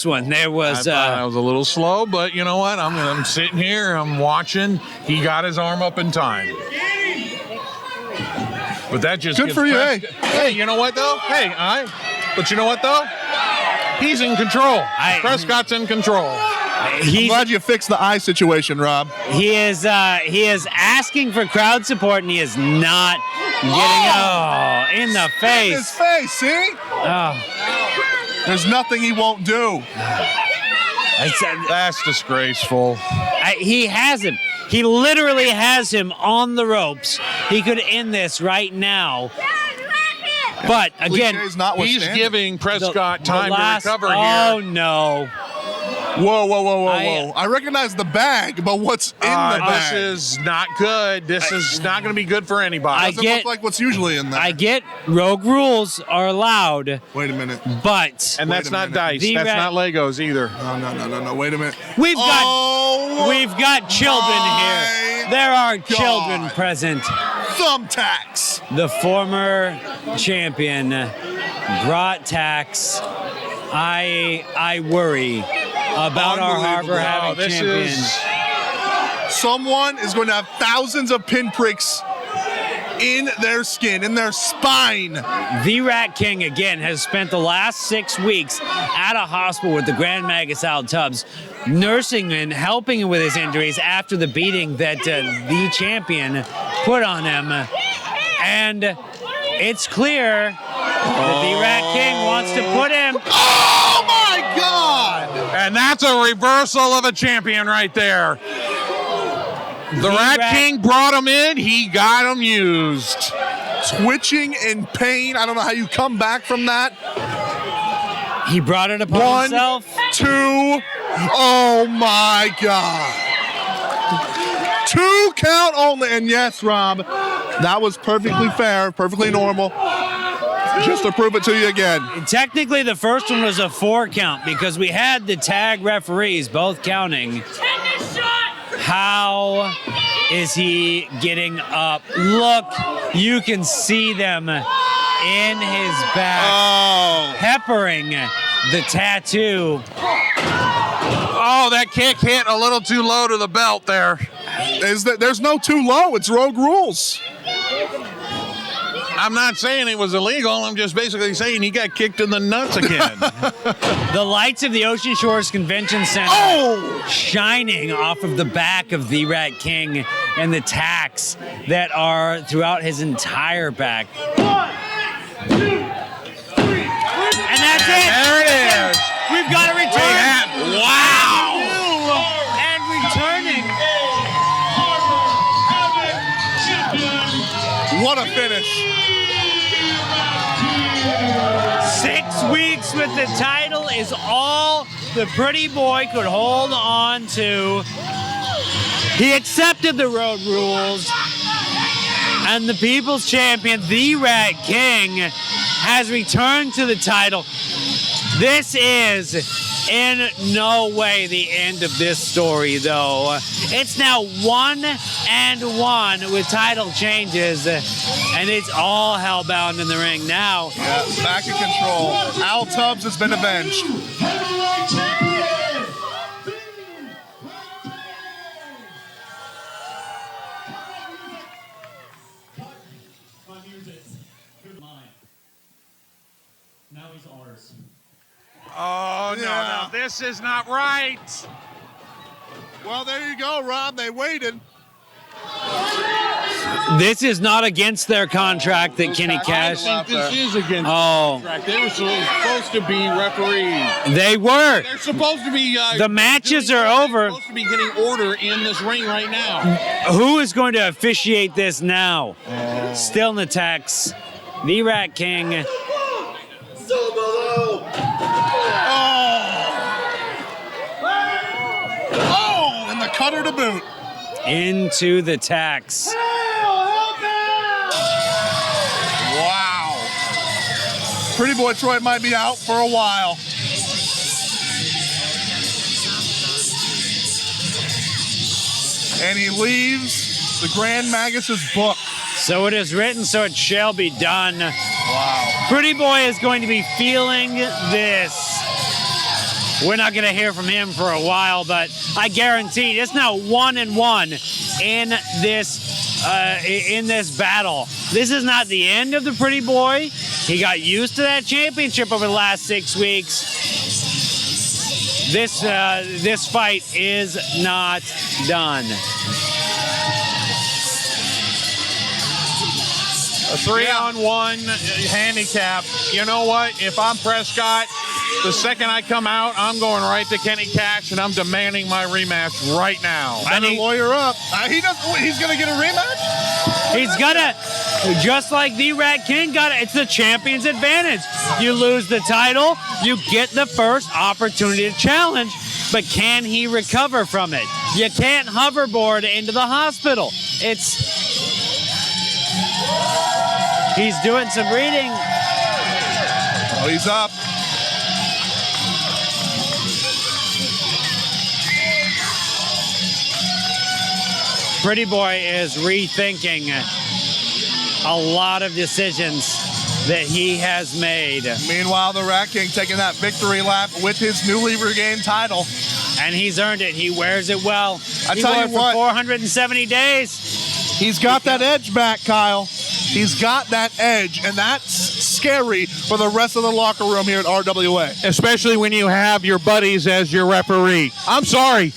one. There was I thought I was a little slow, but you know what? I'm sitting here, I'm watching. He got his arm up in time. But that just Good gives for you, Hey, you know what though? But you know what though? He's in control. Prescott's in control. I'm glad you fixed the eye situation, Rob. He is asking for crowd support, and he is not getting in the face. In his face, see? Oh. There's nothing he won't do. That's disgraceful. He has him. He literally has him on the ropes. He could end this right now. But again, he's giving Prescott time to recover here. Oh no. Whoa. I recognize the bag, but what's in the bag? This is not good. This is not going to be good for anybody. Doesn't look like what's usually in there. I get Rogue Rules are allowed. Wait a minute. But. And that's not dice. That's not Legos either. No. Wait a minute. We've got children here. There are children present. Thumbtacks. The former champion brought tacks. I worry about our Harbor Havoc champion. Someone is going to have thousands of pinpricks in their skin, in their spine. The Rat King, again, has spent the last 6 weeks at a hospital with the Grand Magus Al Tubbs, nursing him, helping him with his injuries after the beating that the champion put on him. And it's clear that the Rat King wants to put him. Oh my God! And that's a reversal of a champion right there. The Rat King brought him in. He got him used. Twitching in pain. I don't know how you come back from that. He brought it upon himself. 1, 2. Oh my God. 2 count only. And yes, Rob, that was perfectly fair, perfectly normal. Just to prove it to you again. Technically, the first one was a 4 count because we had the tag referees both counting. How is he getting up? Look, you can see them in his back, peppering the tattoo. Oh, that kick hit a little too low to the belt there. There's no too low. It's Rogue Rules. I'm not saying it was illegal. I'm just basically saying he got kicked in the nuts again. The lights of the Ocean Shores Convention Center shining off of the back of the Rat King and the tacks that are throughout his entire back. 1, 2, 3. And that's it. There it is. We've got a return. Wow. And returning. What a finish. 6 weeks with the title is all the Pretty Boy could hold on to. He accepted the Road Rules, and the People's Champion, the Rat King, has returned to the title. This is in no way the end of this story, though. It's now 1-1 with title changes, and it's all hellbound in the ring now. Yeah, back in control. Al Tubbs has been avenged. My new This is not right. Well, there you go, Rob. They waited. This is not against their contract that Kenny Cash. I think this is against Oh. the contract. They were supposed to be referees. They were. They're supposed to be. The matches doing- are they're over. Supposed to be getting order in this ring right now. Who is going to officiate this now? Still in the text. The Rat King. Oh, and the cutter to boot. Into the tax. Wow. Pretty Boy Troy might be out for a while. And he leaves the Grand Magus's book. So it is written, so it shall be done. Wow. Pretty Boy is going to be feeling this. We're not going to hear from him for a while, but I guarantee it's now 1-1 in this battle. This is not the end of the Pretty Boy. He got used to that championship over the last 6 weeks. This fight is not done. A 3-on-1 handicap. You know what? If I'm Prescott, the second I come out, I'm going right to Kenny Cash, and I'm demanding my rematch right now. Better lawyer up. He's going to get a rematch? He's gonna, just like the Rat King got it. It's the champion's advantage. You lose the title, you get the first opportunity to challenge, but can he recover from it? You can't hoverboard into the hospital. He's doing some reading. Oh, he's up. Pretty Boy is rethinking a lot of decisions that he has made. Meanwhile, the Rat King taking that victory lap with his newly regained title. And he's earned it. He wears it well. I tell you what, for 470 days. He's got that edge back, Kyle. He's got that edge, and that's scary for the rest of the locker room here at RWA. Especially when you have your buddies as your referee. I'm sorry.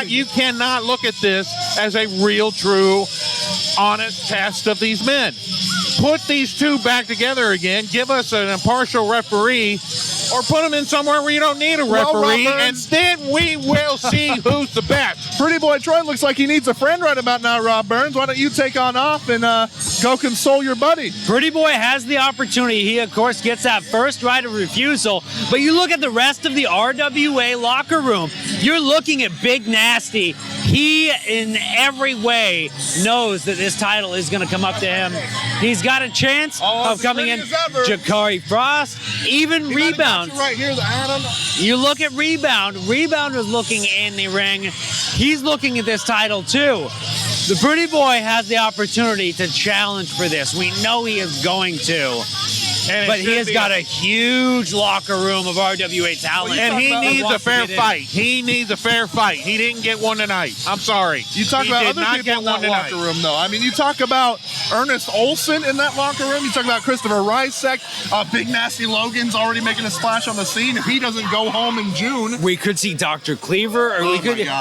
You cannot look at this as a real, true, honest test of these men. Put these two back together again. Give us an impartial referee, or put them in somewhere where you don't need a referee, and then we will see who's the best. Pretty Boy Troy looks like he needs a friend right about now, Rob Burns. Why don't you take on off and go console your buddy? Pretty Boy has the opportunity. He, of course, gets that first right of refusal. But you look at the rest of the RWA locker room. You're looking at Big Nasty. He, in every way, knows that this title is going to come up to him. He's got a chance of coming in. Jakari Frost, even Rebound. Right here, Adam. You look at Rebound. Rebound was looking in the ring. He's looking at this title, too. The Pretty Boy has the opportunity to challenge for this. We know he is going to. But he has got a huge locker room of RWA talent. And he needs a fair fight. He needs a fair fight. He didn't get one tonight. I'm sorry. You talk about other people in that locker room, though. I mean, you talk about Ernest Olson in that locker room. You talk about Christopher Rysek. Big Nasty Logan's already making a splash on the scene. If he doesn't go home in June. We could see Dr. Cleaver. Or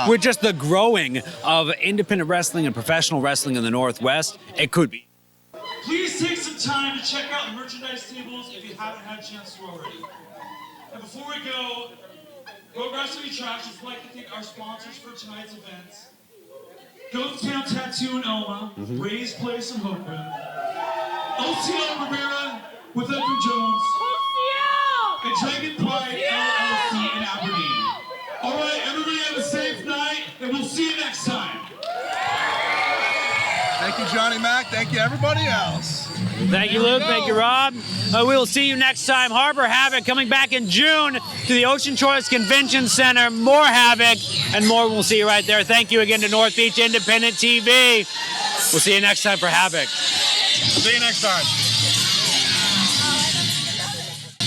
with just the growing of independent wrestling and professional wrestling in the Northwest, it could be. Please take some time to check out the merchandise tables if you haven't had a chance to already. And before we go, Go Wrestling Trash would like to thank our sponsors for tonight's events. Ghost Town Tattoo in Elma, Ray's Place in Hopeman, OCL Rivera with Edwin Jones, and Dragon Pride LLC in Aberdeen. All right, everybody have a safe night, and we'll see you next time. Thank you, Johnny Mac. Thank you, everybody else. Thank you, Luke. Thank you, Rob. We will see you next time. Harbor Havoc coming back in June to the Ocean Choice Convention Center. More Havoc and more. We'll see you right there. Thank you again to North Beach Independent TV. We'll see you next time for Havoc. See you next time.